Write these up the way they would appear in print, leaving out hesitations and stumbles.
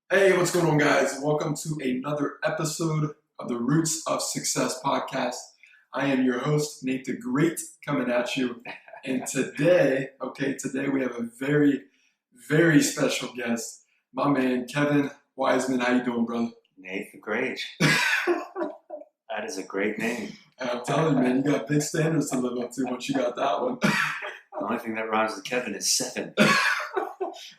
Hey, what's going on, guys? Welcome to another episode of the Roots of Success podcast. I am your host, Nate the Great, coming at you. And today we have a very, very special guest, my man, Kevin Weisman. How you doing, brother? Nate the Great. That is a great name. And I'm telling you, man, you got big standards to live up to once you got that one. The only thing that rhymes with Kevin is 7.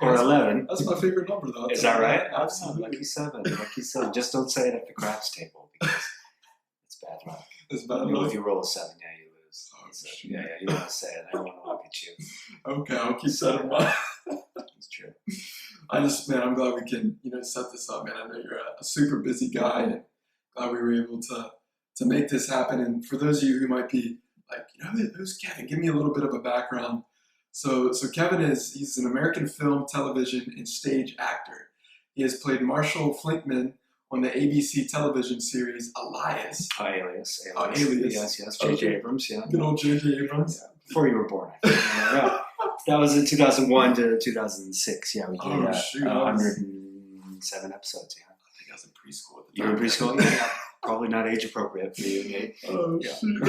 Or 11. That's my favorite number, though. Is that right? Absolutely. Lucky 7. Lucky 7. Just don't say it at the craps table because it's bad luck. It's bad You know, luck. if you roll a 7, you lose. Oh, So, shoot. yeah, you don't want to say it. I don't want to look at you. Okay, I'll keep that in mind. It's true. I'm glad we can, set this up, man. I know you're a super busy guy, and glad we were able to make this happen. And for those of you who might be like, who's Kevin? Give me a little bit of a background. So Kevin he's an American film, television, and stage actor. He has played Marshall Flinkman on the ABC television series Alias. Alias. Alias. Yes. J.J. Okay. Abrams, yeah. Good old J.J. Abrams. Yeah. Before you were born, I think. Yeah. That was in 2001 to 2006. Yeah, we did 107 episodes, yeah. I think I was in preschool at the time. You were in preschool? Yeah. Probably not age appropriate for you, Nate. Oh, Yeah. shoot.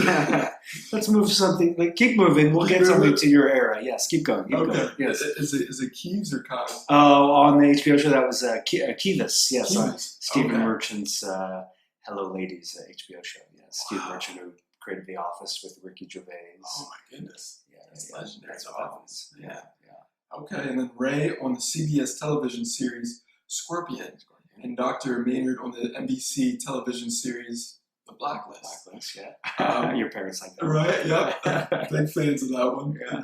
Let's move something. Keep moving. We'll get something to your era. Yes, keep going. Keep going. Yes. Is it Kives or Kives? Oh, on the HBO show, that was Kives. Yes, on Kives. Stephen Okay. Merchant's Hello Ladies HBO show. Yes, Stephen Merchant, who created The Office with Ricky Gervais. Oh my goodness. Yeah, That's yeah, legendary. that's Office. Yeah. Okay, and then Ray on the CBS television series Scorpion, and Dr. Maynard on the NBC television series The Blacklist. Blacklist, yeah. Your parents like that. Right, yep. Big fans of that one. Yeah.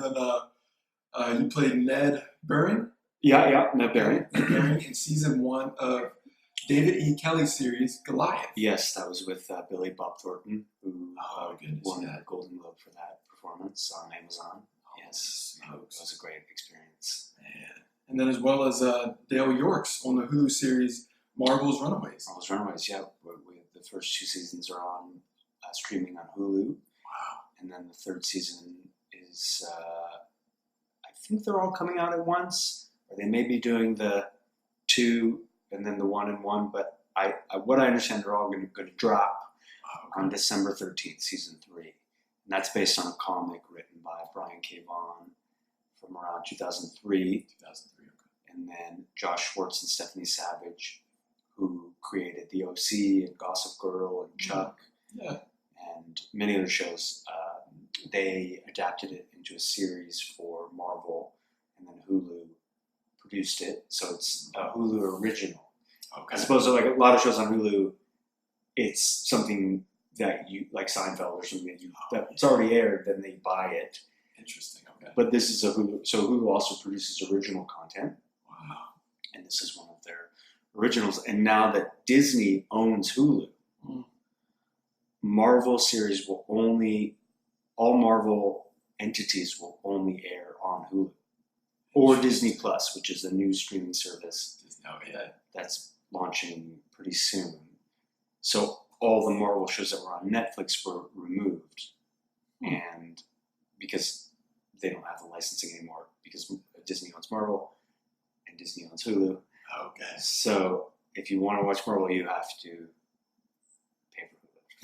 And then you played Ned Berring. Yeah, Ned Berring. Ned Berring in season 1 of David E. Kelley series Goliath. Yes, that was with Billy Bob Thornton, who goodness, won yeah. the Golden Globe for that performance on Amazon. Yes, it was a great experience. Man. And then as well as Dale York's on the Hulu series Marvel's Runaways. Marvel's Runaways, yeah. The first 2 seasons are on streaming on Hulu. Wow. And then the 3rd season is, I think they're all coming out at once. Or they may be doing the 2 and then the 1 and 1. But what I understand, they're all going to drop on December 13th, season 3. And that's based on a comic written by Brian K. Vaughan from around 2003. 2003, okay. And then Josh Schwartz and Stephanie Savage, who created The O.C. and Gossip Girl and Chuck, and many other shows. They adapted it into a series for Marvel, and then Hulu produced it. So it's a Hulu original. Okay. I suppose like a lot of shows on Hulu, it's something that you, like Seinfeld or something, that it's already aired, then they buy it. Interesting, okay. But this is a Hulu, so Hulu also produces original content. Wow. And this is one of their originals. And now that Disney owns Hulu, Marvel series will all Marvel entities will only air on Hulu. Or Disney Plus, which is a new streaming service that's launching pretty soon. So all the Marvel shows that were on Netflix were removed. And because they don't have the licensing anymore, because Disney owns Marvel and Disney owns Hulu. Okay. So if you want to watch Marvel, you have to pay for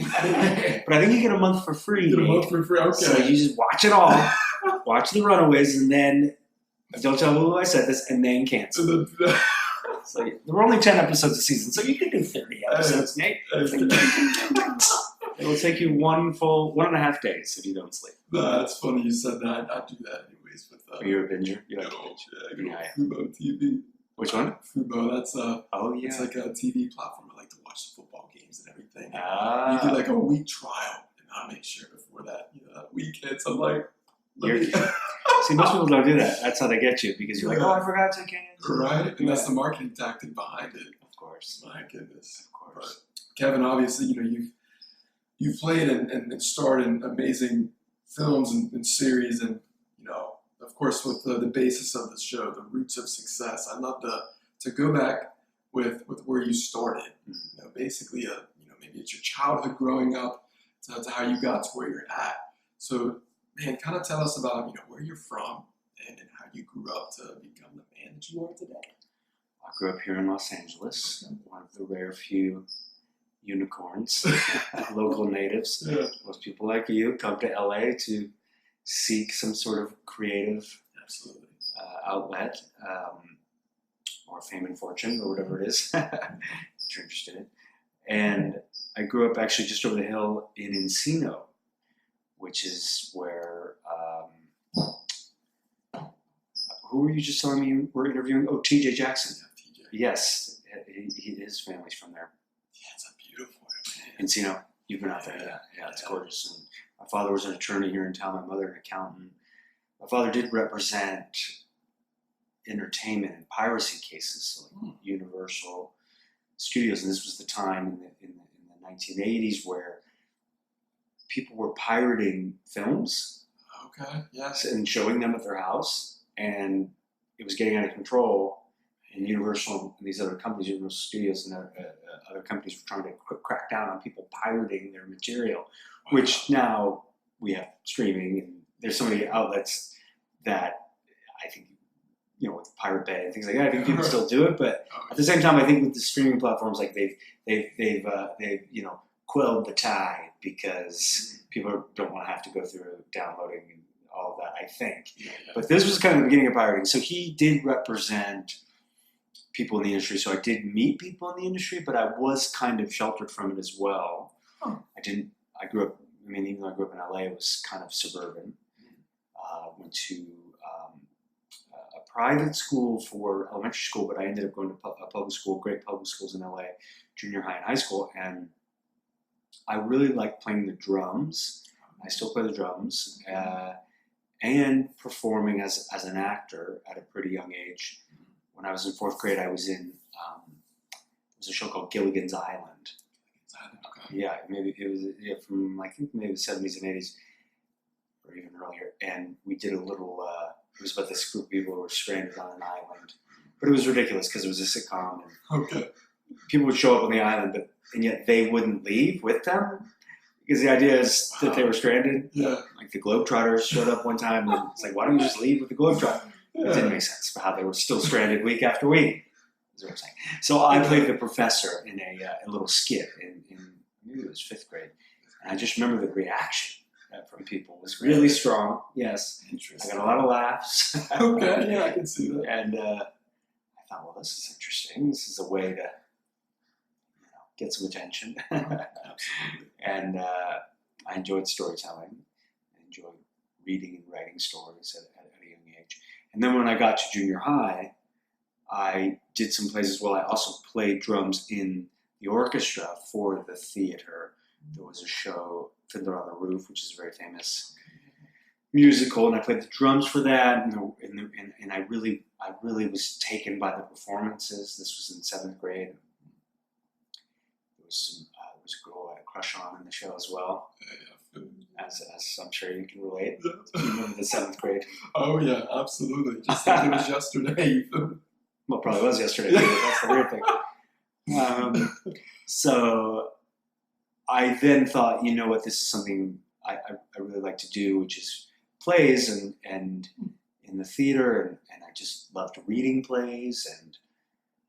Hulu. But I think you get a month for free. You get a month for free, okay. So you just watch it all, watch the Runaways, and then don't tell who I said this, and then cancel. So there were only 10 episodes a season, so you can do 30 episodes, Nate. It'll take you 1.5 days if you don't sleep. That's funny you said that. I do that anyways. Are you a binger? You like good to old, binge? Fubo TV. Which one? Fubo. That's it's like a TV platform. I like to watch the football games and everything. Ah. You do like a week trial, and I'll make sure before that that week hits. I'm like, see, most people don't do that. That's how they get you, because you're like, oh, I forgot to cancel. Right, and that's the marketing tactic behind it. Of course. My goodness. Of course. But Kevin, obviously, you've played and starred in amazing films and series, and of course, with the basis of the show, the roots of success. I'd love to go back with where you started. Basically, maybe it's your childhood growing up to how you got to where you're at. So, man, kind of tell us about where you're from and how you grew up to become the man that you are today. I grew up here in Los Angeles, one of the rare few unicorns, local natives. Yeah. Most people like you come to LA to seek some sort of creative Absolutely. outlet, or fame and fortune, or whatever it is that you're interested in. And I grew up actually just over the hill in Encino, which is where, who were you just telling me you were interviewing? Oh, TJ Jackson. Yeah, TJ. Yes, his family's from there. Yeah, it's a beautiful area. Encino, you've been out there. Yeah, it's gorgeous. And my father was an attorney here in town, my mother an accountant. My father did represent entertainment and piracy cases, so like Universal Studios, and this was the time in the 1980s where people were pirating films, yes, and showing them at their house, and it was getting out of control. And Universal and these other companies, Universal Studios and other companies, were trying to crack down on people pirating their material, which now we have streaming, and there's so many outlets that I think, with Pirate Bay and things like that, I think people still do it. But at the same time, I think with the streaming platforms, like they've quelled the tide because people don't want to have to go through downloading and all of that, I think. Yeah. But this was kind of the beginning of pirating. So he did represent people in the industry. So I did meet people in the industry, but I was kind of sheltered from it as well. Huh. I grew up, even though I grew up in LA, it was kind of suburban. Went to a private school for elementary school, but I ended up going to a public school, great public schools in LA, junior high and high school. And I really liked playing the drums. I still play the drums. And performing as an actor at a pretty young age. When I was in 4th grade, I was in, there was a show called Gilligans Island. Okay. Yeah, maybe it was from, I think maybe the 70s and 80s, or even earlier. And we did a little, it was about this group of people who were stranded on an island. But it was ridiculous because it was a sitcom. And people would show up on the island, and yet they wouldn't leave with them. Because the idea is that they were stranded. Yeah. Like the Globetrotters showed up one time, and it's like, why don't you just leave with the Globetrotter? Yeah. It didn't make sense for how they were still stranded week after week. Is what I'm saying. So I played the professor in a little skit in maybe it was 5th grade, and I just remember the reaction from people was really strong. Yes, Interesting. I got a lot of laughs. Okay, yeah, I can see that. And I thought, well, this is interesting. This is a way to get some attention. Absolutely. And I enjoyed storytelling. I enjoyed reading and writing stories at a young age. And then when I got to junior high, I did some plays as well. I also played drums in the orchestra for the theater. There was a show, Fiddler on the Roof, which is a very famous musical, and I played the drums for that. And I really was taken by the performances. This was in 7th grade. There was a girl I had a crush on in the show as well. As I'm sure you can relate. You remember the 7th grade? Oh yeah, absolutely. Just like it was yesterday. Well, it probably was yesterday. That's the weird thing. So I then thought, you know what, this is something I really like to do, which is plays and in the theater, and I just loved reading plays. And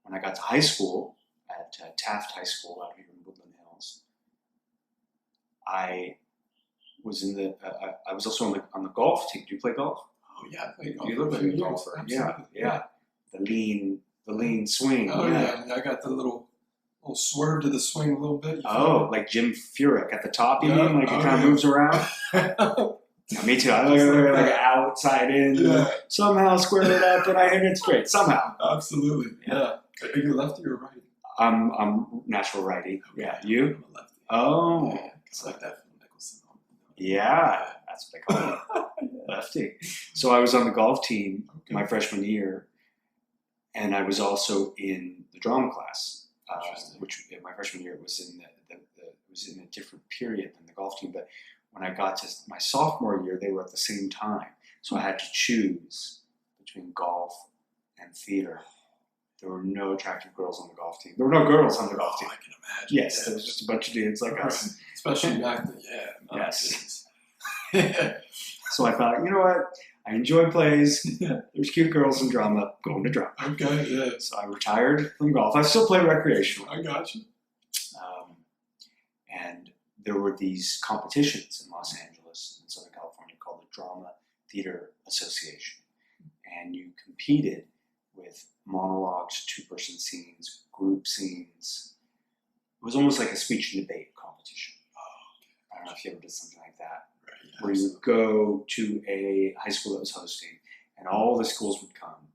when I got to high school, at Taft High School out here in Woodland Hills, I was I was also on the golf team. Do you play golf? Oh yeah, I play golf. You look like a golfer. Absolutely. Yeah. The lean swing. Oh yeah. I got the little swerve to the swing a little bit. Like Jim Furyk at the top. You Yeah. mean? Like it kind of moves around. Yeah, me too. I like outside in. Yeah. Somehow square it up, and I hit it straight. Somehow. Absolutely. Yeah. Are you lefty or righty? I'm natural righty. Yeah. You? I'm a lefty. Oh. Yeah, it's like that Phil Nicholson. Yeah. That's what they call it. Lefty. So I was on the golf team my freshman year, and I was also in the drama class, which in my freshman year was in was in a different period than the golf team. But when I got to my sophomore year, they were at the same time, so I had to choose between golf and theater. There were no attractive girls on the golf team. There were no girls on the golf team. I can imagine. Yes, there was just a bunch of dudes like us. Especially back then. Yeah. Yes. Yeah. So I thought, you know what? I enjoy plays. There's cute girls in drama. Going to drama. Okay, yeah. So I retired from golf. I still play recreational. I got you. And there were these competitions in Los Angeles and Southern California called the Drama Theater Association. And you competed with monologues, two-person scenes, group scenes. It was almost like a speech and debate competition. I don't know if you ever did something like that. Right, yeah, where you would go to a high school that was hosting, and all the schools would come,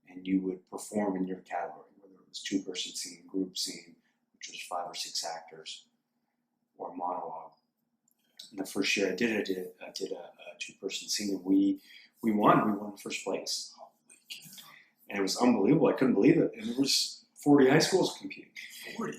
and you would perform in your category, whether it was two-person scene, group scene, which was 5 or 6 actors, or monologue. And the first year I did a two-person scene, and we won. We won first place. And it was unbelievable. I couldn't believe it. And there was 40 high schools competing. 40?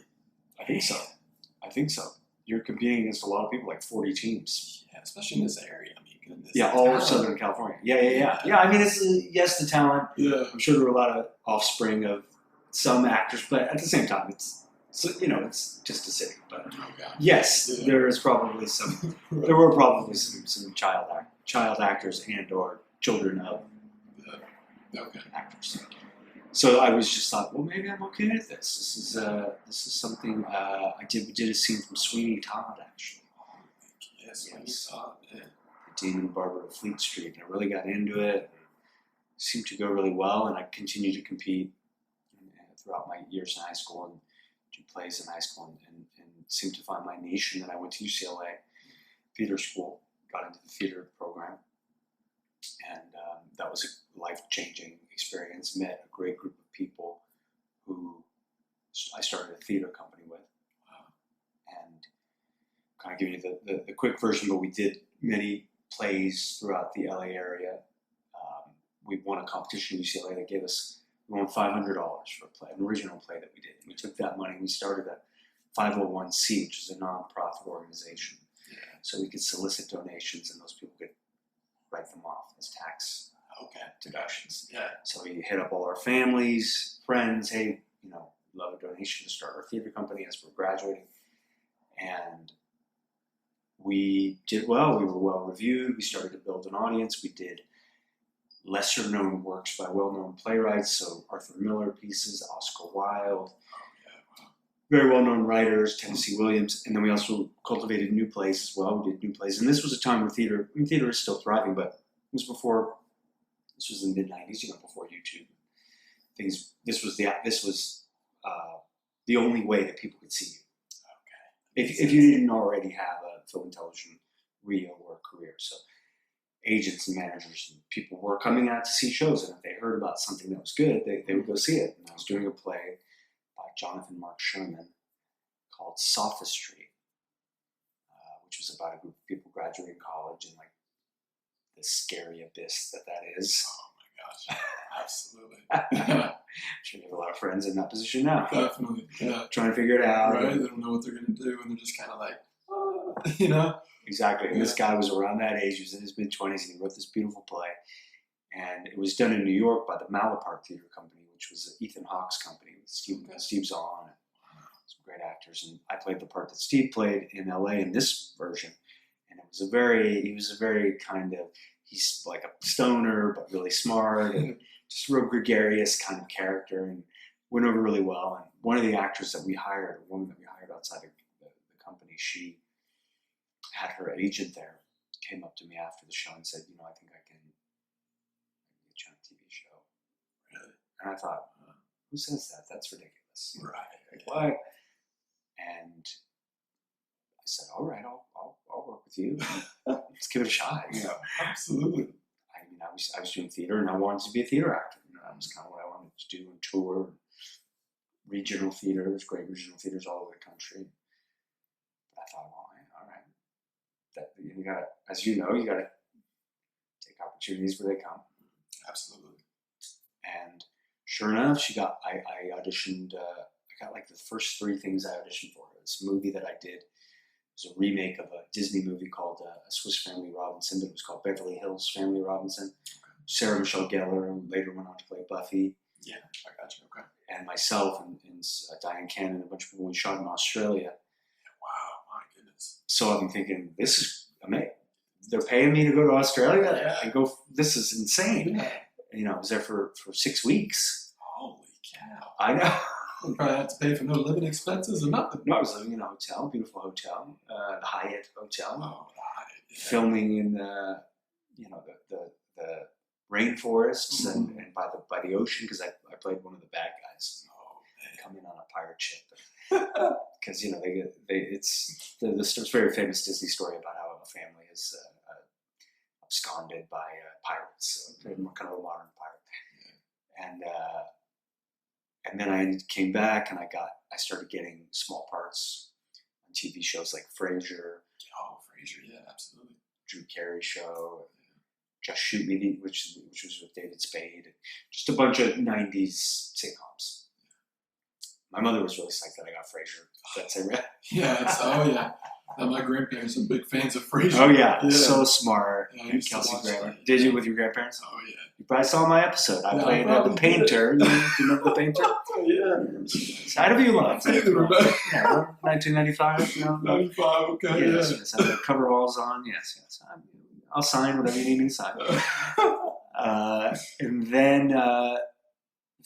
I think so. You're competing against a lot of people, like 40 teams. Yeah, especially in this area. I mean, goodness. Yeah, all of Southern California. Yeah. I mean, it's yes, the talent. Yeah. I'm sure there were a lot of offspring of some actors, but at the same time, it's just a city. But yes, there is probably some. There were probably some child actors and or children of actors. So I was just thought, well, maybe I'm okay at this. This is something I did. We did a scene from Sweeney Todd, actually. Yes. The Demon Barber of Fleet Street. And I really got into it. It seemed to go really well, and I continued to compete throughout my years in high school and do plays in high school and seemed to find my niche. And then I went to UCLA theater school, got into the theater program, and that was a life-changing experience. Met a great group of people who I started a theater company with. And kind of give you the quick version, but we did many plays throughout the LA area. We won a competition in UCLA that we won $500 for a play, an original play that we did. We took that money and we started a 501c, which is a non-profit organization. Yeah. So we could solicit donations and those people could write them off as tax deductions. Yeah. So we hit up all our families, friends, hey, love a donation to start our theater company as we're graduating. And we did well. We were well reviewed. We started to build an audience. We did lesser known works by well-known playwrights, so Arthur Miller pieces, Oscar Wilde, very well-known writers, Tennessee Williams, and then we also cultivated new plays as well. We did new plays, and this was a time where theater is still thriving, but it was before. This was in the mid-90s, before YouTube. This was the only way that people could see you. Okay. If you didn't already have a film and television reel or career, so agents and managers and people were coming out to see shows, and if they heard about something that was good, they would go see it. And I was doing a play by Jonathan Mark Sherman called Sophistry, which was about a group of people graduating college and like the scary abyss that is. Oh my gosh, absolutely. I'm sure you have a lot of friends in that position now. Definitely, yeah. Trying to figure it out. Right, they don't know what they're going to do, and they're just kind of like, Exactly. And this guy was around that age. He was in his mid-20s, and he wrote this beautiful play. And it was done in New York by the Malaparte Theater Company, which was Ethan Hawke's company with Steve Zahn and some great actors. And I played the part that Steve played in LA in this version. And he was a very kind of, he's like a stoner, but really smart and just a real gregarious kind of character, and went over really well. And one of the actors that we hired, a woman that we hired outside of the company, she had her agent there, came up to me after the show and said, I think I can get you on a TV show. Really? And I thought, who says that? That's ridiculous. Right. Like, what? And I said, all right, I'll work with you. Let's give it a shot. Absolutely. I mean, I was doing theater, and I wanted to be a theater actor. That was kind of what I wanted to do, and tour. Regional theater. There's great regional theaters all over the country. But I thought, well, all right. That you gotta, as you gotta take opportunities where they come. Absolutely. And sure enough, I auditioned. I got like the first 3 things I auditioned for. This movie that I did was a remake of a Disney movie called A Swiss Family Robinson, but it was called Beverly Hills Family Robinson. Okay. Sarah Michelle Gellar, who later went on to play Buffy. Yeah, I got you. Okay. And myself and Diane Cannon and a bunch of people we shot in Australia. Wow, my goodness. So I'm thinking, this is amazing. they're paying me to go to Australia. Yeah. I go, this is insane. Yeah. You know, I was there for 6 weeks. Holy cow. I know. You probably have to pay for no living expenses or nothing. No, I was living in a hotel, beautiful hotel, the Hyatt Hotel, Oh, God. Yeah. filming in the, you know, the rainforests and by the ocean, because I played one of the bad guys. Oh, man. Come in on a pirate ship, because you know it's very famous Disney story about how a family is absconded by pirates, so kind of a modern pirate, and then I came back and I started getting small parts on TV shows like Frasier. Oh, Frasier, yeah, absolutely. Drew Carey show, Just Shoot Me, which was with David Spade, just a bunch of '90s sitcoms. My mother was really psyched that I got Frasier. That's it. Yeah. Now, my grandparents are big fans of Frasier. Oh yeah, so smart. Yeah, I And used to Kelsey watch Grammer. that. Did you with your grandparents? Oh yeah. You probably saw my episode. I played the painter. You remember the painter? Oh yeah. Side of you love. I do remember. Yeah, 1995. You know, 95. Okay. yes. I have the coveralls on. Yes. I'll sign whatever you need me to sign. And then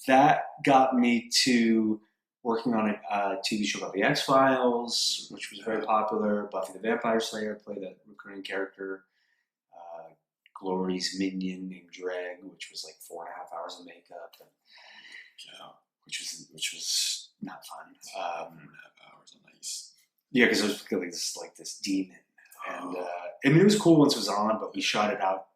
that got me to working on a TV show about the X-Files, which was very popular. Buffy the Vampire Slayer, played a recurring character. Glory's minion named Dreg, which was like 4.5 hours of makeup, which was not fun. 4.5 hours on ice. Yeah, because it was like this demon, and I mean it was cool once it was on, but we shot it out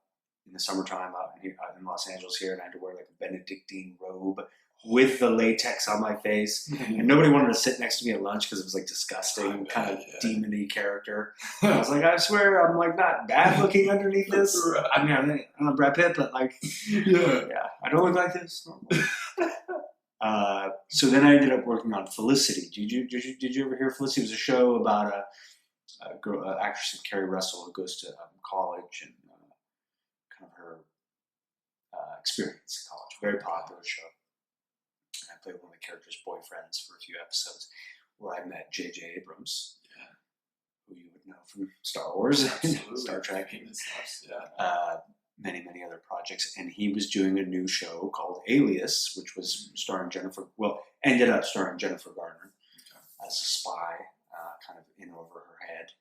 in the summertime out in Los Angeles here, and I had to wear like a Benedictine robe with the latex on my face, and nobody wanted to sit next to me at lunch because it was like disgusting, kind of demon-y character. I was like, I swear, I'm like not bad looking underneath this. Right. I mean, I'm not Brad Pitt, but like, yeah, I don't look like this. So then I ended up working on Felicity. Did you ever hear Felicity? It was a show about a girl, actress named Carrie Russell who goes to college and kind of her experience in college. Very popular show. And I played one of the characters' boyfriends for a few episodes, where I met J.J. Abrams, who you would know from Star Wars, Star Trek, many other projects. And he was doing a new show called Alias, which was ended up starring Jennifer Garner as a spy, kind of in over her head,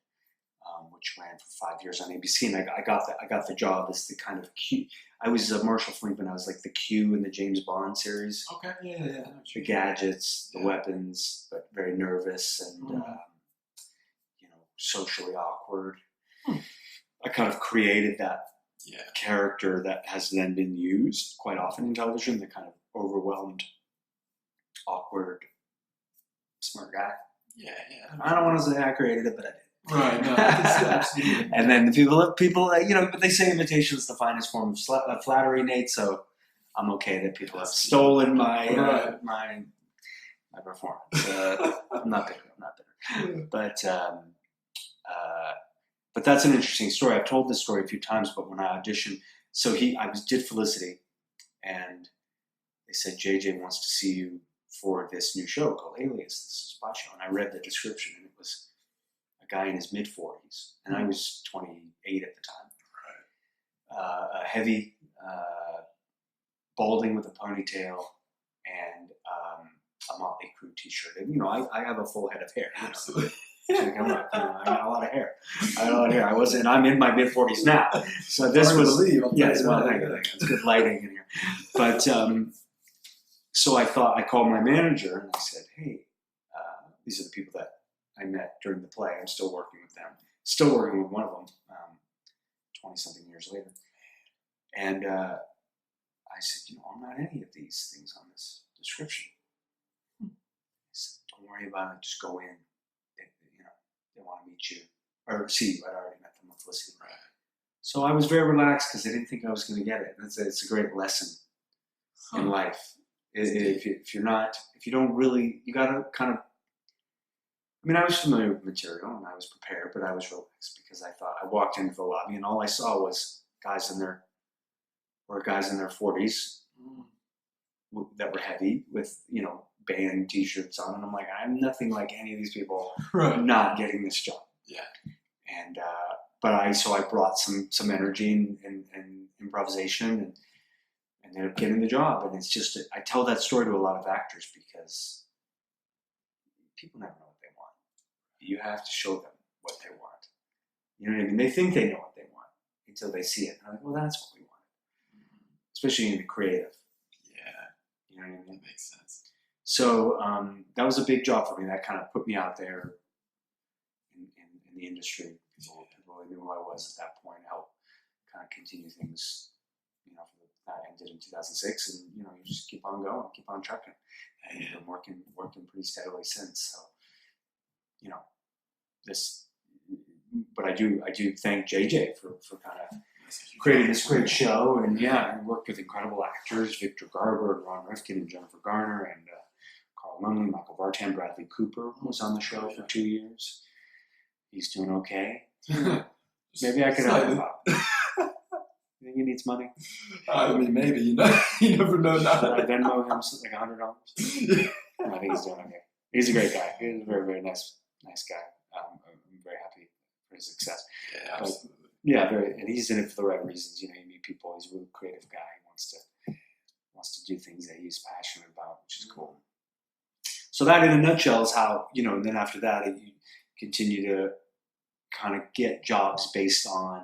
which ran for 5 years on ABC. And I got the job as the kind of Q. I was Marshall Flinkman. I was like the Q in the James Bond series. Okay, yeah. The gadgets, the weapons, but very nervous and socially awkward. I kind of created that character that has then been used quite often in television. The kind of overwhelmed, awkward, smart guy. Yeah. I don't want to say I created it, but I did. Right, no, absolutely. And then the people, but they say imitation is the finest form of flattery, Nate. So I'm okay that people have stolen my performance. I'm not bitter. But that's an interesting story. I've told this story a few times, but when I auditioned, did Felicity, and they said JJ wants to see you for this new show called Alias, this spy show, and I read the description, and it was a guy in his mid-40s, and I was 28 at the time. A heavy, balding with a ponytail, and a Motley Crue T-shirt. And I have a full head of hair. Absolutely. I got a lot of hair. I'm in my mid-40s now. So this was thank you. It's good lighting in here. But so I called my manager and I said, hey, these are the people that I met during the play. I'm still working with them. Still working with one of them 20-something years later. And I said, I'm not any of these things on this description. I said, don't worry about it. Just go in. They want to meet you or see you. I'd already met them with Felicity. Right. So I was very relaxed because I didn't think I was going to get it. It's a great lesson in life. If you don't really, you got to kind of. I mean, I was familiar with material and I was prepared, but I was relaxed because I walked into the lobby and all I saw was guys in their 40s that were heavy with band T-shirts on, and I'm like, I'm nothing like any of these people. Right. Not getting this job. Yeah. And but I brought some energy and improvisation and ended up getting the job. And it's just, I tell that story to a lot of actors because people never know what they want. You have to show them what they want. You know what I mean? They think they know what they want until they see it. And I'm like, well, that's what we want. Especially in the creative. Yeah. You know what I mean? That makes sense. So that was a big job for me. That kind of put me out there in the industry. People really knew who I was at that point. Helped kind of continue things, that ended in 2006. And, you just keep on going, keep on trucking. And I've been working pretty steadily since. So, but I do thank JJ for kind of creating this great show. And I worked with incredible actors, Victor Garber and Ron Rifkin and Jennifer Garner and Carl Lumley, Michael Vartan, Bradley Cooper was on the show for 2 years. He's doing okay. Maybe I could help him out. You think he needs money? I mean, maybe, you never know. Should I Venmo him like $100? I think he's doing okay. He's a great guy. He's a very, very nice guy. I'm very happy for his success. Yeah, absolutely. But, and he's in it for the right reasons. You meet people. He's a really creative guy. He wants to do things that he's passionate about, which is cool. So that, in a nutshell, is how and then after that, you continue to kind of get jobs based on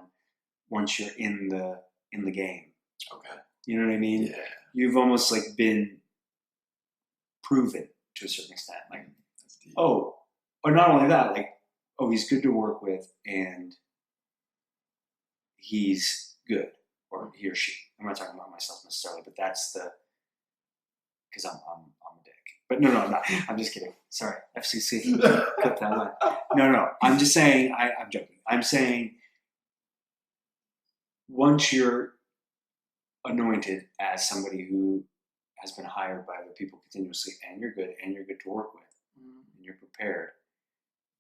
once you're in the game. Okay. You know what I mean? Yeah. You've almost been proven to a certain extent. That's deep. Or not only that, he's good to work with and he's good, or he or she. I'm not talking about myself necessarily, but that's because I'm a dick. But no, I'm not. I'm just kidding. Sorry, FCC, cut that line. No. I'm just saying. I'm joking. I'm saying once you're anointed as somebody who has been hired by other people continuously, and you're good to work with, and you're prepared,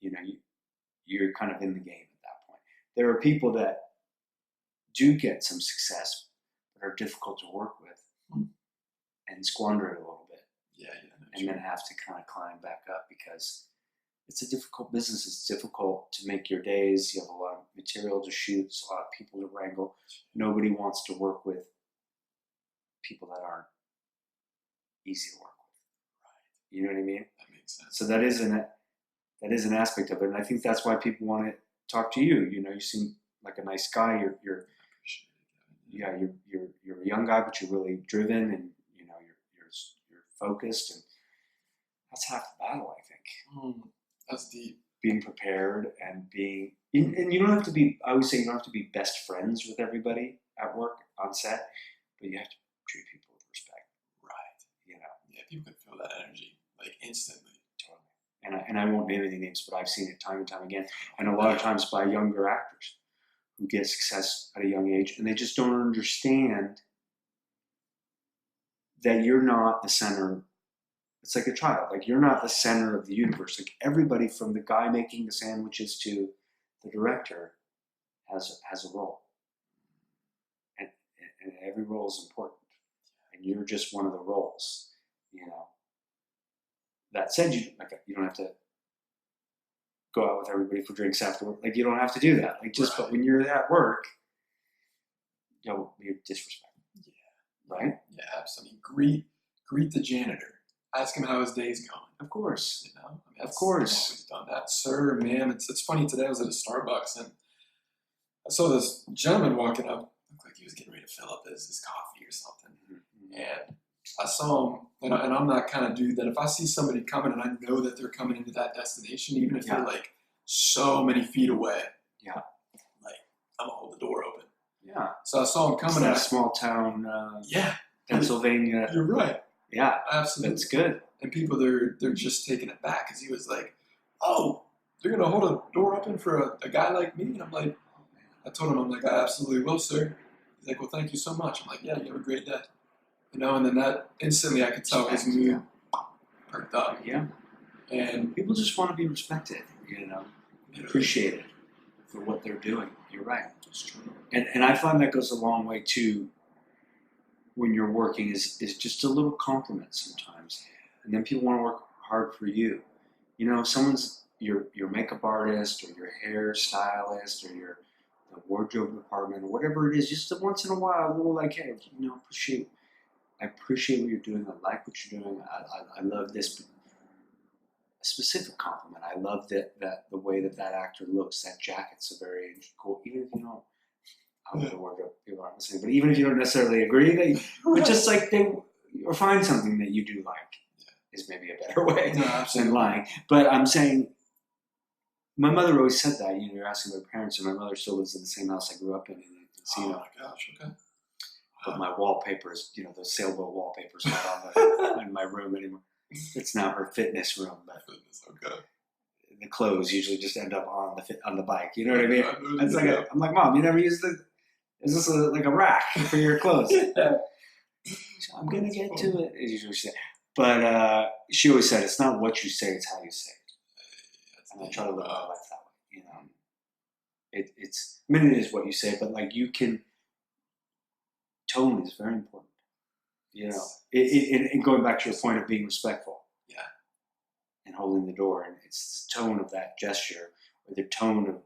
you're kind of in the game at that point. There are people that do get some success, but are difficult to work with, and squander it a little bit. And then have to kind of climb back up because it's a difficult business. It's difficult to make your days. You have a lot of material to shoot. There's a lot of people to wrangle. Nobody wants to work with people that aren't easy to work with. Right. You know what I mean? That makes sense. So that is an aspect of it, and I think that's why people want to talk to you. You seem like a nice guy. You're a young guy, but you're really driven, and you're focused, and that's half the battle, I think. That's deep. Being prepared and and you don't have to be. I always say you don't have to be best friends with everybody at work on set, but you have to treat people with respect. Right. Yeah, people can feel that energy instantly. Totally. And I won't name any names, but I've seen it time and time again, and a lot of times by younger actors who get success at a young age, and they just don't understand that you're not the center. It's like a child. You're not the center of the universe. Everybody from the guy making the sandwiches to the director has a role. And every role is important. And you're just one of the roles, That said, you don't have to go out with everybody for drinks afterward. You don't have to do that. But when you're at work, you're disrespectful. Yeah. Right? Yeah, absolutely. Greet the janitor. Ask him how his day's going. Of course. Of course. I've always done that. Sir, ma'am. It's funny, today I was at a Starbucks and I saw this gentleman walking up. Looked like he was getting ready to fill up his coffee or something. Mm-hmm. And I saw him, and I'm that kind of dude that if I see somebody coming and I know that they're coming into that destination, even if they're so many feet away, I'm going to hold the door open. Yeah. So I saw him coming. It's that small town, Pennsylvania. You're right. Yeah, absolutely. That's good. And people, they're just taking it back because he was like, "Oh, they're gonna hold a door open for a guy like me." And I told him, I absolutely will, sir. He's like, "Well, thank you so much." I'm like, "Yeah, you have a great day." And then that instantly I could tell his mood perked up. Yeah. And people just want to be respected, appreciated for what they're doing. You're right. It's true. And I find that goes a long way too. When you're working is just a little compliment sometimes. And then people want to work hard for you. If someone's your makeup artist or your hair stylist or your wardrobe department or whatever it is, just once in a while, a little like, hey, I appreciate what you're doing. I like what you're doing. I love this specific compliment. I love that the way that actor looks. That jacket's a very cool. Even if you don't, I don't know wardrobe people aren't listening, but even if you don't necessarily agree, but just like or find something that you do like is maybe a better way than lying. But I'm saying, my mother always said that. You're asking my parents, and my mother still lives in the same house I grew up in Encino. Oh my gosh, okay. But my wallpapers, those sailboat wallpapers, not on in my room anymore. It's now her fitness room. But okay. The clothes usually just end up on the bike. You know what I mean? It's like I'm like, Mom, you never use is this like a rack for your clothes? So I'm gonna get to it. As usually she said. But she always said, it's not what you say, it's how you say it. And I try to live my life that way. It's I mean, it is what you say, but like tone is very important. And going back to your point of being respectful. Yeah. And holding the door, and it's the tone of that gesture, or the tone of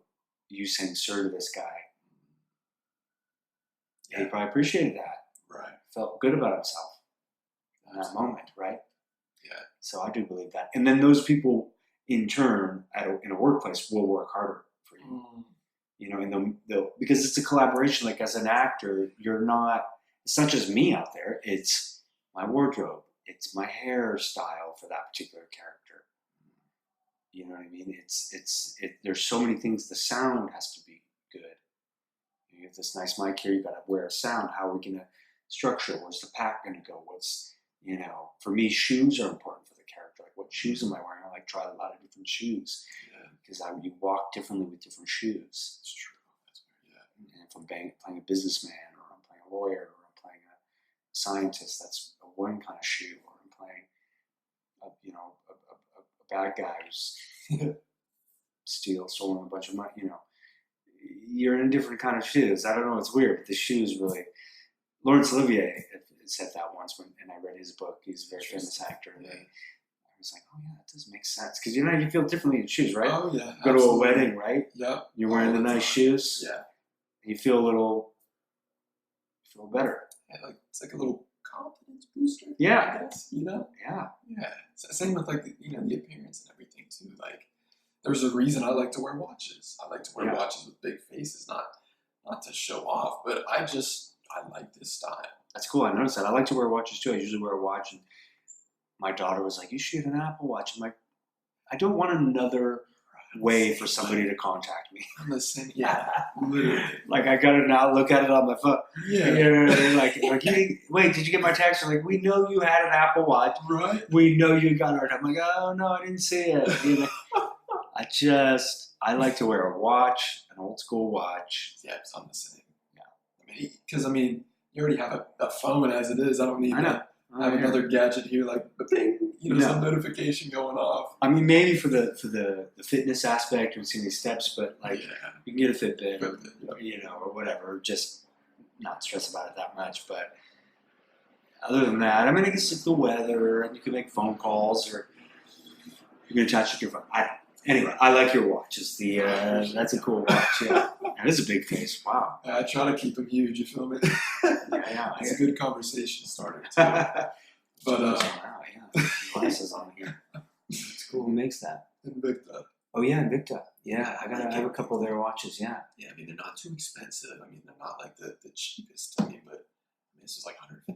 you saying "sir" to this guy. Yeah, he probably appreciated that. Right. Felt good about himself in that moment, right? Yeah. So I do believe that, and then those people, in turn, in a workplace, will work harder for you. And they'll because it's a collaboration. Like as an actor, it's not just me out there. It's my wardrobe. It's my hairstyle for that particular character. You know what I mean? There's so many things. The sound has to be good. You have this nice mic here. You got to wear a sound. How are we going to structure? Where's the pack going to go? For me, shoes are important for the character. Like, what shoes am I wearing? I try a lot of different shoes because you walk differently with different shoes. That's true. And if I'm playing a businessman, or I'm playing a lawyer, or I'm playing a scientist, that's one kind of shoe. Or I'm playing a bad guy who's stolen a bunch of money. You're in a different kind of shoes. I don't know. It's weird, but the shoes really. Laurence Olivier said that once and I read his book. He's a very famous actor. And I was like, oh yeah, that does make sense because you feel differently in shoes, right? Oh yeah. Go to a wedding, right? Yeah. You're wearing the nice shoes. Yeah. You feel better. Yeah, it's like a little confidence booster. Yeah. I guess, Yeah. Yeah. Same with the appearance and everything too. Like there's a reason I like to wear watches. I like to wear watches with big faces, not to show off, but I like this style. That's cool. I noticed that. I like to wear watches too. I usually wear a watch, and my daughter was like, "You should get an Apple Watch." I'm like, I don't want another way for somebody to contact me. I'm the same. Yeah, literally. Like I got to now look at it on my phone. Yeah. You know what I mean? Like wait, did you get my text? They're like, we know you had an Apple Watch. Right. We know you got it. I'm like, oh no, I didn't see it. I like to wear a watch, an old school watch. Yeah, I'm the same. Yeah. Because you already have a phone as it is. I don't need to have another gadget here, like bing, some notification going off. Maybe for the fitness aspect, we've seen these steps, but you can get a Fitbit, or whatever. Just not stress about it that much. But other than that, I guess it's the weather, and you can make phone calls, or you can attach your phone. Anyway, I like your watch. It's that's a cool watch. Yeah, that is a big face. Wow. I try to keep them huge. You feel me? Yeah. It's a good conversation starter too. But glasses on here. It's cool. Who makes that? Invicta. Oh yeah, Invicta. Yeah, I have a couple of their watches. Yeah. Yeah, they're not too expensive. They're not like the cheapest. But this is like $150.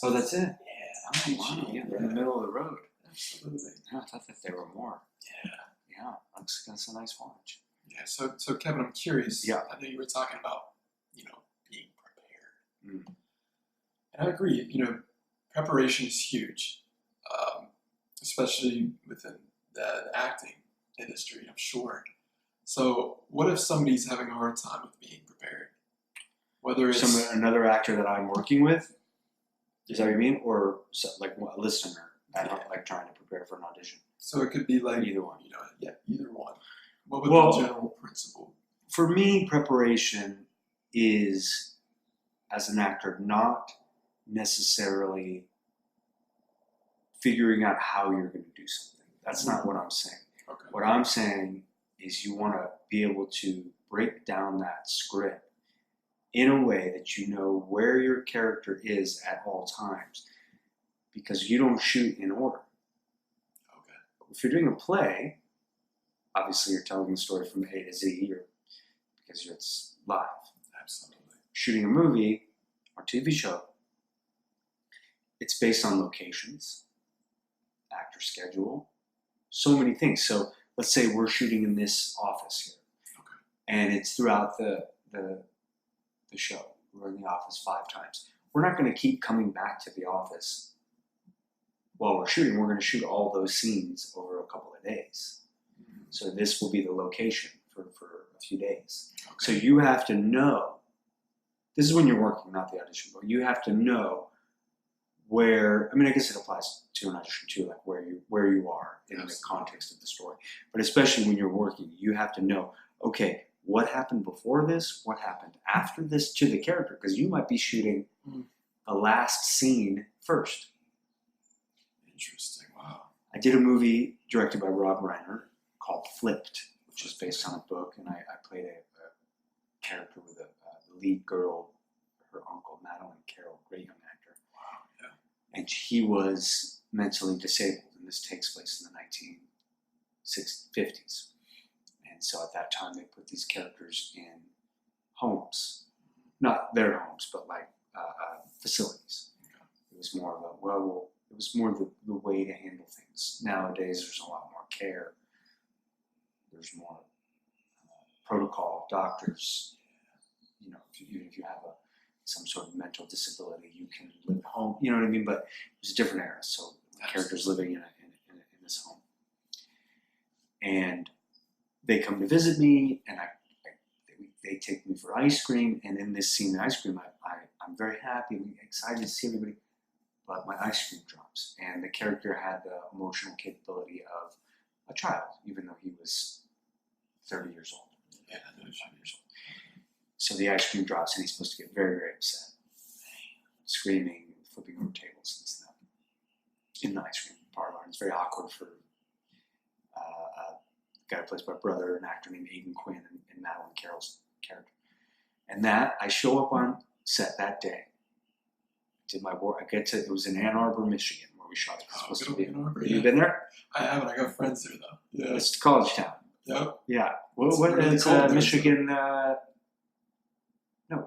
Oh, that's it. Yeah. Oh, wow. Yeah, they're in the middle of the road. Absolutely. Yeah, I thought that there were more. Yeah, that's a nice watch. Yeah, so Kevin, I'm curious. Yeah. I know you were talking about, being prepared. Mm. And I agree, preparation is huge, especially within the acting industry, I'm sure. So what if somebody's having a hard time with being prepared? Whether it's another actor that I'm working with, is that what you mean? Or like a listener that I'm trying to prepare for an audition? So it could be like either one. Either one. What would the general principle? For me, preparation is, as an actor, not necessarily figuring out how you're going to do something. That's not what I'm saying. Okay. What I'm saying is you want to be able to break down that script in a way that you know where your character is at all times, because you don't shoot in order. Okay. If you're doing a play, obviously you're telling the story from A to Z, because it's live. Absolutely. Shooting a movie or TV show, it's based on locations, actor schedule, so many things. So let's say we're shooting in this office here, Okay. and it's throughout the show. We're in the office 5 times. We're not going to keep coming back to the office while we're shooting. We're going to shoot all those scenes over a couple of days. Mm-hmm. So this will be the location for a few days. Okay. So you have to know, this is when you're working, not the audition, but you have to know where, I mean, I guess it applies to an audition too, like where you are in Absolutely. the context of the story. But especially when you're working, you have to know, okay, what happened before this? What happened after this to the character? Because you might be shooting the last scene first. Interesting. Wow. I did a movie directed by Rob Reiner called Flipped, which is based on a book, and I played a character with the lead girl, her uncle, Madeline Carroll, great young actor. Wow. Yeah. And he was mentally disabled, and this takes place in the 1950s. And so at that time, they put these characters in homes, not their homes, but like facilities. It was more of it was more the way to handle things. Nowadays, there's a lot more care. There's more protocol, doctors. You know, if you have some sort of mental disability, you can live at home. You know what I mean? But it was a different era. So the character's living in this home. And they come to visit me, and they take me for ice cream. And in this scene, the ice cream, I'm very happy and excited to see everybody. But my ice cream drops, and the character had the emotional capability of a child, even though he was 30 years old. Yeah, 35 years old. So the ice cream drops, and he's supposed to get very, very upset, screaming, flipping over tables and stuff in the ice cream parlor. And it's very awkward for a guy who plays my brother, an actor named Aidan Quinn, and Madeline Carroll's character. And that, I show up on set that day. Did my work. It was in Ann Arbor, Michigan, where we shot it. It's supposed to be. Ann Arbor, You been there? I haven't. I got friends there though. Yeah. It's college town. Yep. Yeah. What really is cold there, Michigan? No,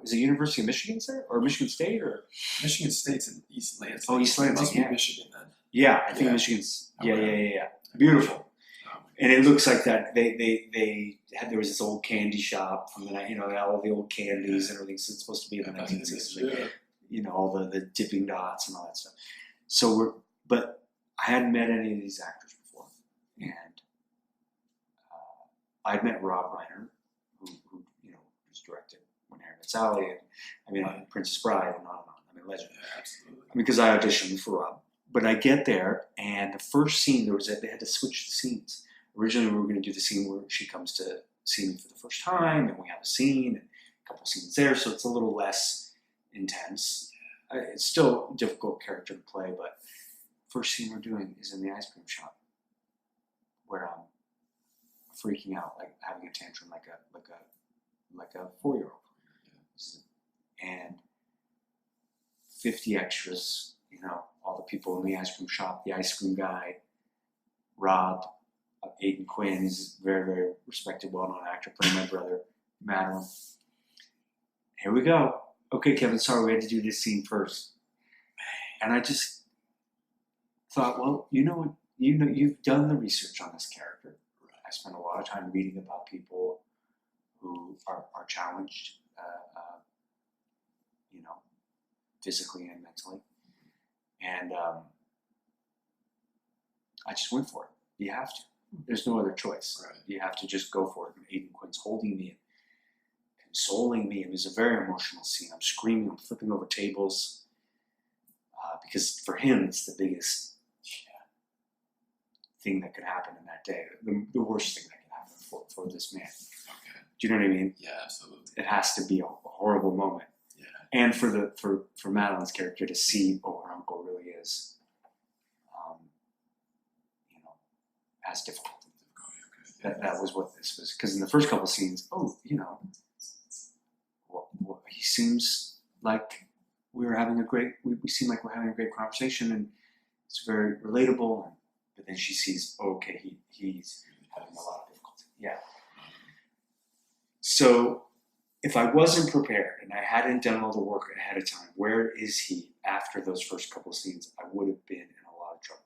is it University of Michigan there, or Michigan State, or Michigan State's in East Lansing. Oh, East Lansing. It must Yeah. be Michigan then. Yeah, I think Yeah. Michigan's. Oh, Yeah, wow. yeah. Beautiful. Oh, And it looks like that. They had, there was this old candy shop from the night, you know, all the old candies and everything. So it's supposed to be in the 1960s. Like, yeah. you know, all the dipping dots and all that stuff. So but I hadn't met any of these actors before, and I'd met Rob Reiner, who you know, who's directed When Harry Met Sally, and I mean Princess Bride, and on and on. I mean, legend. Yeah, absolutely. I mean, because I auditioned for Rob. But I get there, and the first scene they had to switch the scenes. Originally, we were going to do the scene where she comes to see me for the first time, and we have a scene, and a couple scenes there, so it's a little less intense. It's still a difficult character to play, but first scene we're doing is in the ice cream shop, where I'm freaking out, like having a tantrum, like a 4-year-old, and 50 extras, you know, all the people in the ice cream shop, the ice cream guy, Rob, Aidan Quinn, he's a very, very respected, well-known actor, playing my brother, Madeline. Here we go. Okay, Kevin, sorry, we had to do this scene first. And I just thought, well, you've done the research on this character. I spent a lot of time reading about people who are challenged, you know, physically and mentally. And I just went for it. You have to. There's no other choice. Right. You have to just go for it. And Aidan Quinn's holding me, consoling me. It was a very emotional scene. I'm screaming, I'm flipping over tables. Because for him, it's the biggest thing that could happen in that day. The worst thing that could happen for this man. Okay. Do you know what I mean? Yeah, absolutely. It has to be a horrible moment. Yeah. And for Madeline's character to see what her uncle really is, you know, as difficult. Okay. that was what this was. Because in the first couple scenes, he seems like we seem like we're having a great conversation, and it's very relatable. But then she sees, he's having a lot of difficulty. Yeah. So if I wasn't prepared and I hadn't done all the work ahead of time, where is he after those first couple of scenes? I would have been in a lot of trouble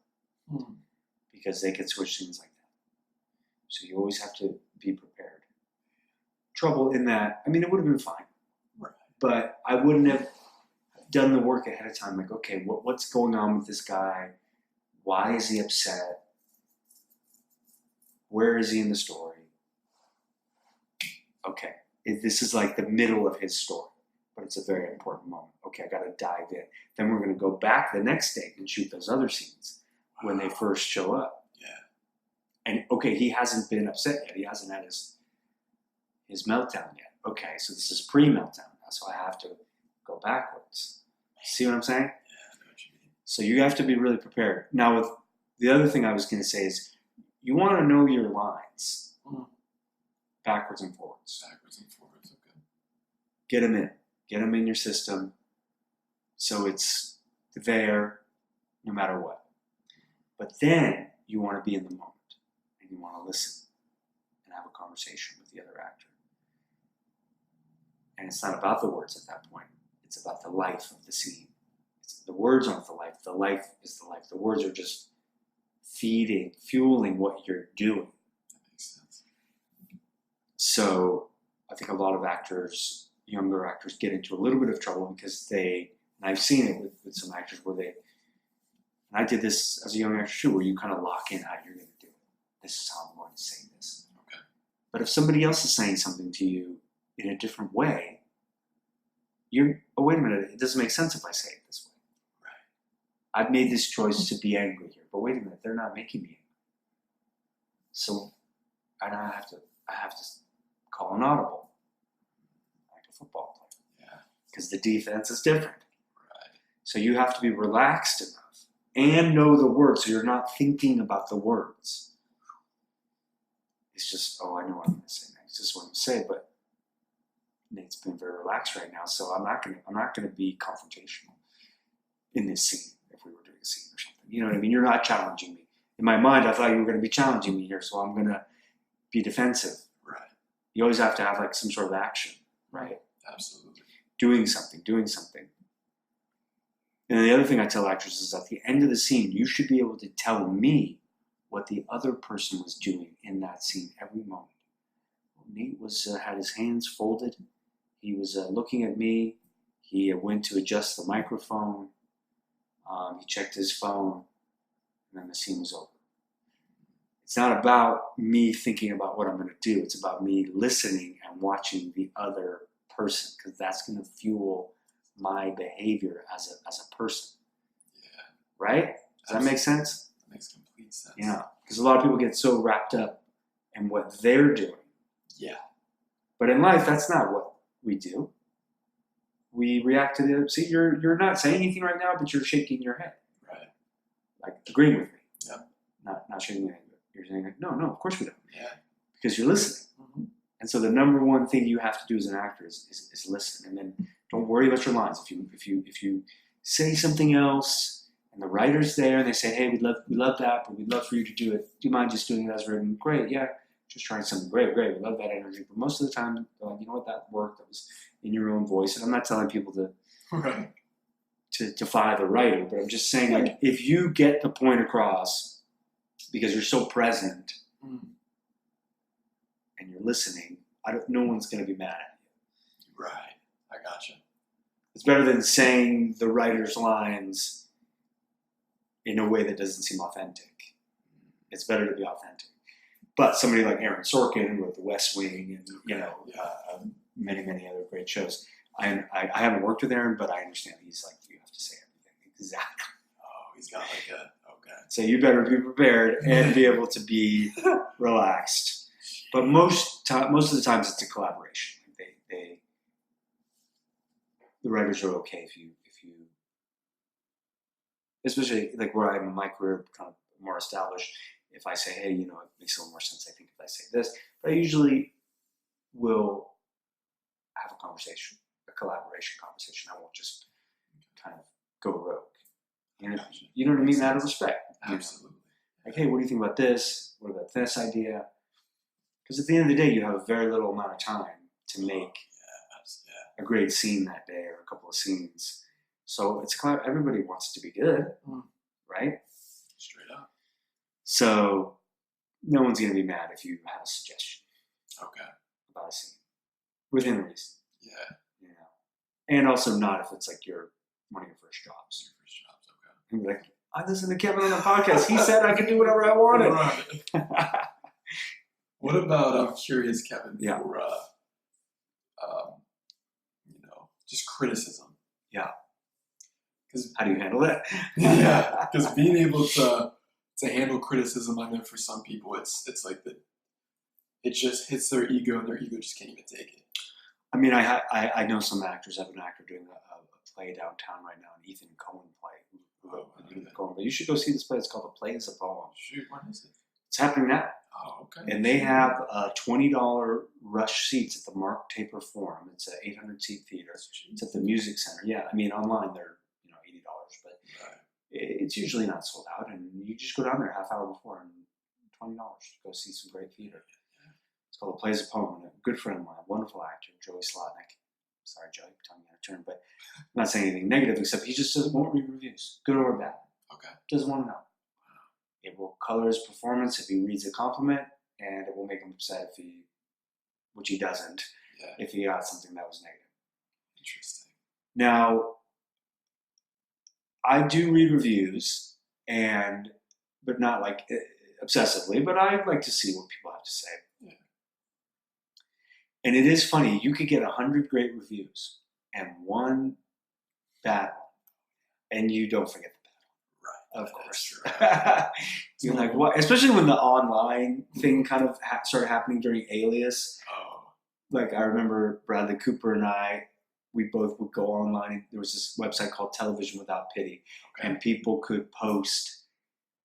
because they could switch scenes like that. So you always have to be prepared. Trouble in that, it would have been fine. Right. But I wouldn't have done the work ahead of time. Like, okay, what's going on with this guy? Why is he upset? Where is he in the story? Okay, this is like the middle of his story, but it's a very important moment. Okay, I got to dive in. Then we're going to go back the next day and shoot those other scenes when they first show up. Yeah. And okay, he hasn't been upset yet. He hasn't had his meltdown yet. Okay, so this is pre-meltdown now, so I have to go backwards. See what I'm saying? Yeah, I know what you mean. So you have to be really prepared. Now, with the other thing I was going to say is you want to know your lines backwards and forwards. Backwards and forwards, okay. Get them in your system, so it's there no matter what. But then you want to be in the moment, and you want to listen and have a conversation with the other actor. And it's not about the words at that point. It's about the life of the scene. The words aren't the life. The life is the life. The words are just fueling what you're doing. That makes sense. So I think a lot of actors, younger actors, get into a little bit of trouble because and I've seen it with some actors where and I did this as a young actor too, where you kind of lock in how you're going to do it. This is how I'm going to say this. Okay. But if somebody else is saying something to you in a different way, wait a minute, it doesn't make sense if I say it this way. Right. I've made this choice to be angry here, but wait a minute, they're not making me angry. So I have to call an audible, like a football player. Yeah. Because the defense is different. Right. So you have to be relaxed enough and know the words, so you're not thinking about the words. It's just, I know what I'm going to say next. This is what I'm going to say, but Nate's been very relaxed right now, so I'm not gonna be confrontational in this scene if we were doing a scene or something. You know what I mean? You're not challenging me. In my mind, I thought you were gonna be challenging me here, so I'm gonna be defensive. Right. You always have to have like some sort of action, right? Absolutely. Doing something. And the other thing I tell actors is at the end of the scene, you should be able to tell me what the other person was doing in that scene every moment. Nate had his hands folded. He was looking at me. He went to adjust the microphone. He checked his phone, and then the scene was over. It's not about me thinking about what I'm going to do. It's about me listening and watching the other person, because that's going to fuel my behavior as a person. Yeah. Right? Does that make sense? That makes complete sense. Yeah. Because a lot of people get so wrapped up in what they're doing. Yeah. But in life, that's not what we do. We react to the, see, you're not saying anything right now, but you're shaking your head. Right. Like agreeing with me. Yeah. Not shaking your head. You're saying, like, no, of course we don't. Yeah. Because you're listening. Mm-hmm. And so the number one thing you have to do as an actor is listen. And then don't worry about your lines. If you say something else and the writer's there and they say, hey, we love that, but we'd love for you to do it. Do you mind just doing it as written? Great, yeah. Just trying something great. We love that energy. But most of the time, you know what, that worked. That was in your own voice. And I'm not telling people to defy the writer, but I'm just saying, like, if you get the point across because you're so present and you're listening, no one's going to be mad at you. Right. I gotcha. It's better than saying the writer's lines in a way that doesn't seem authentic. It's better to be authentic. But somebody like Aaron Sorkin with The West Wing and many other great shows. I haven't worked with Aaron, but I understand he's like, you have to say everything exactly. Oh, he's got like okay. So you better be prepared and be able to be relaxed. But most of the times it's a collaboration. The writers are okay if you, especially like where I'm in my career kind of more established. if I say, hey, it makes a little more sense, I think, if I say this. But I usually will have a conversation, a collaboration conversation. I won't just kind of go rogue. You know what I mean? Out of respect. Absolutely. Like, hey, what do you think about this? What about this idea? Because at the end of the day, you have a very little amount of time to make a great scene that day or a couple of scenes. So it's everybody wants it to be good, right? Straight up. So no one's going to be mad if you have a suggestion. Okay. About a scene. Within reason. Yeah. And also not if it's like one of your first jobs. Okay. And like, I listened to Kevin on the podcast. He said I could do whatever I wanted. Right. What about, I'm curious, Kevin, for, just criticism. Yeah. How do you handle that? Yeah, because being able to handle criticism, I know for some people it's like it just hits their ego and their ego just can't even take it. I mean, I know some actors. I have an actor doing a play downtown right now, an Ethan Cohen play. But you should go see this play. It's called The Play is a Poem. Shoot, when is it? It's happening now. Oh, okay. And they have $20 rush seats at the Mark Taper Forum. It's an 800-seat theater. It's at the Music Center. Yeah, I mean, online they're $80, but it's usually not sold out. And you just go down there half hour before and $20 to go see some great theater. It's called The Play is a Poem. And a good friend of mine, wonderful actor, Joey Slotnick. Sorry, Joey, telling me out of turn, but I'm not saying anything negative, except he just won't read reviews, good or bad. Okay. Doesn't want to know. It will color his performance if he reads a compliment, and it will make him upset which he doesn't, if he got something that was negative. Interesting. Now, I do read reviews, but not like obsessively, but I like to see what people have to say. Yeah. And it is funny, you could get 100 great reviews and one bad one, and you don't forget the of course. You're like, what? Especially when the online thing kind of started happening during Alias. Oh. Like, I remember Bradley Cooper and we both would go online. There was this website called Television Without Pity, and people could post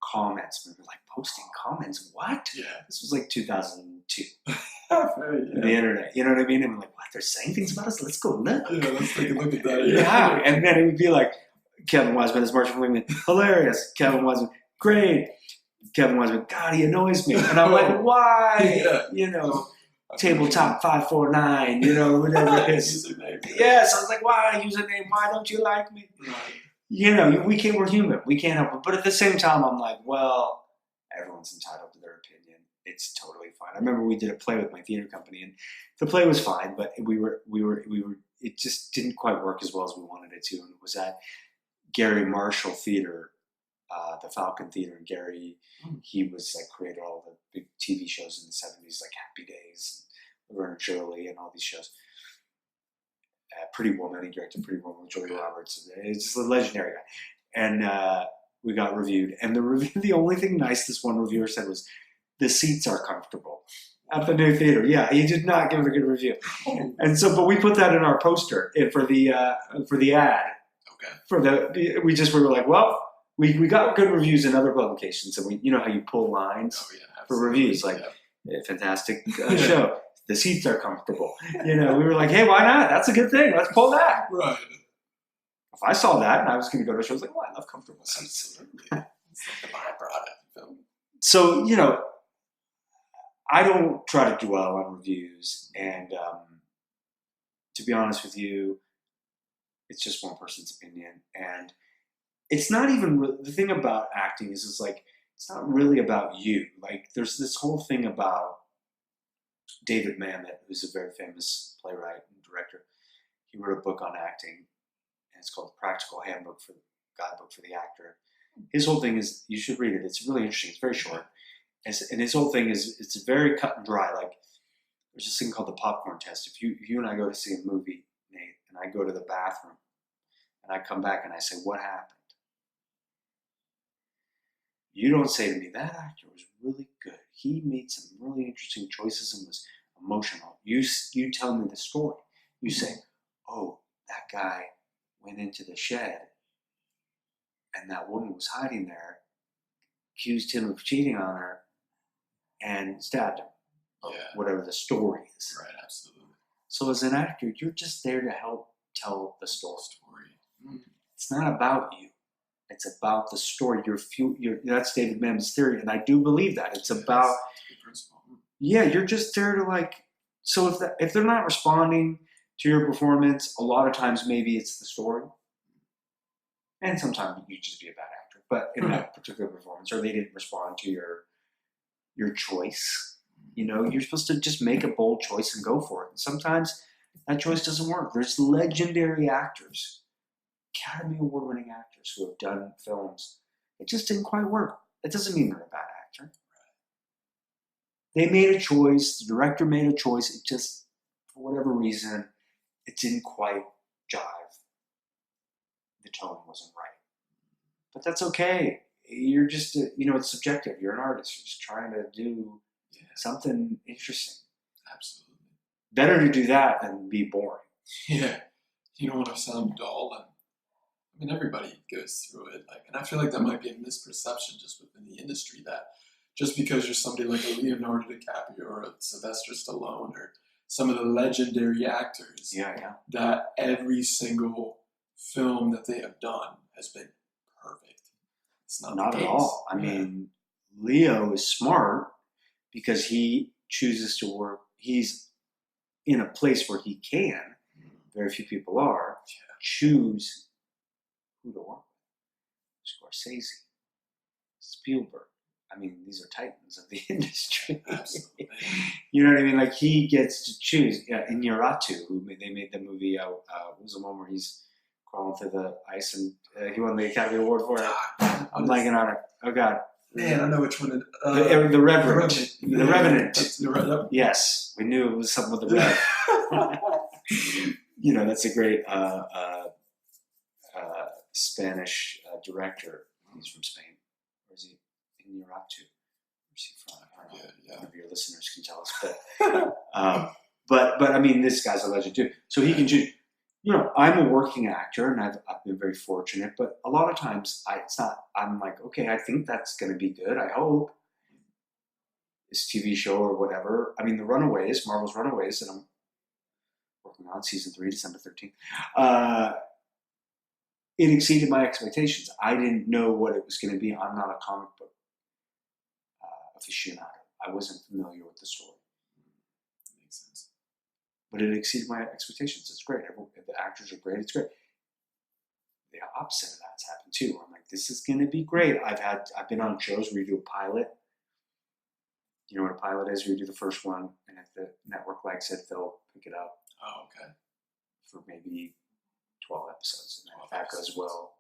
comments. We were like, posting comments? What? Yeah. This was like 2002. The internet. You know what I mean? And we're like, what? They're saying things about us? Let's go look. Yeah, let's take a look at that. Yeah. And then it would be like, Kevin Weisman is Marshall Flinkman. Hilarious. Kevin Weisman. Great. Kevin Weisman. God, he annoys me. And I'm like, why? Tabletop 549, whatever it is. Username. Yes. I was like, why username? Why don't you like me? Right. We're human. We can't help it. But at the same time, I'm like, well, everyone's entitled to their opinion. It's totally fine. I remember we did a play with my theater company, and the play was fine, but it just didn't quite work as well as we wanted it to. And it was at Gary Marshall Theater, the Falcon Theater, and Gary, he was like created all the big TV shows in the 70s, like Happy Days, Laverne and Shirley, and all these shows. Pretty Woman, he directed Pretty Woman with Julia Roberts. It's just a legendary guy. And we got reviewed, and the only thing nice this one reviewer said was, the seats are comfortable at the new theater. Yeah, he did not give it a good review. And so, but we put that in our poster for the ad. We were like, well, we got good reviews in other publications, and we, how you pull lines for reviews, like fantastic show. The seats are comfortable. We were like, hey, why not? That's a good thing. Let's pull that. Right. If I saw that and I was going to go to a show, I was like, well, I love comfortable seats. Absolutely. It's like the byproduct. So, I don't try to dwell on reviews, and to be honest with you, it's just one person's opinion, and it's not even the thing about acting is like it's not really about you. Like, there's this whole thing about David Mamet, who's a very famous playwright and director. He wrote a book on acting, and it's called The Practical Guidebook for the Actor. His whole thing is, you should read it. It's really interesting. It's very short, and his whole thing is it's very cut and dry. Like, there's this thing called the popcorn test. If you and I go to see a movie, Nate, and I go to the bathroom, and I come back and I say, what happened? You don't say to me, that actor was really good. He made some really interesting choices and was emotional. You tell me the story. You say, oh, that guy went into the shed and that woman was hiding there accused him of cheating on her and stabbed him. Yeah. Whatever the story is. Right, absolutely. So as an actor, you're just there to help tell the story. Mm. It's not about you. It's about the story. That's David Mamet's theory, and I do believe that. It's about, you're just there to like, so if they're not responding to your performance, a lot of times maybe it's the story. And sometimes you just be a bad actor. But in that particular performance, or they didn't respond to your choice, you're supposed to just make a bold choice and go for it. And sometimes that choice doesn't work. There's legendary actors, Academy Award-winning actors who have done films. It just didn't quite work. It doesn't mean they're a bad actor. They made a choice. The director made a choice. It just, for whatever reason, it didn't quite jive. The tone wasn't right. But that's okay. You're just, it's subjective. You're an artist. You're just trying to do something interesting. Absolutely. Better to do that than be boring. Yeah. You don't want to sound dull. And everybody goes through it. And I feel like that might be a misperception just within the industry, that just because you're somebody like a Leonardo DiCaprio or a Sylvester Stallone or some of the legendary actors, that every single film that they have done has been perfect. It's not at all. I mean, Leo is smart because he chooses to work. He's in a place where he can. Very few people are. Choose who to work with. Scorsese, Spielberg. I mean, these are titans of the industry. Absolutely. You know what I mean? Like, he gets to choose. Yeah, Iñárritu, they made the movie. What was the one where he's crawling through the ice and he won the Academy Award for it? I'm blanking on it. Oh God. Man, I know which one. The Reverend. The Revenant. Yes, we knew it was something with the Rev. That's a great Spanish director. He's from Spain. Or is he Iñárritu? Where's he from? I don't know. None of your listeners can tell us. But I mean, this guy's a legend too. So he can choose. I'm a working actor, and I've been very fortunate. But a lot of times, I'm like, okay, I think that's going to be good. I hope this TV show or whatever. I mean, the Runaways, Marvel's Runaways, that I'm working on season 3, December 13th. It exceeded my expectations. I didn't know what it was going to be. I'm not a comic book aficionado. I wasn't familiar with the story. That makes sense. But it exceeded my expectations. It's great. The actors are great. It's great. The opposite of that's happened too. I'm like, this is going to be great. I've been on shows where you do a pilot. You know what a pilot is? Where you do the first one, and if the network likes it, they'll pick it up. Oh, okay. For maybe 12 episodes. And then if that goes well,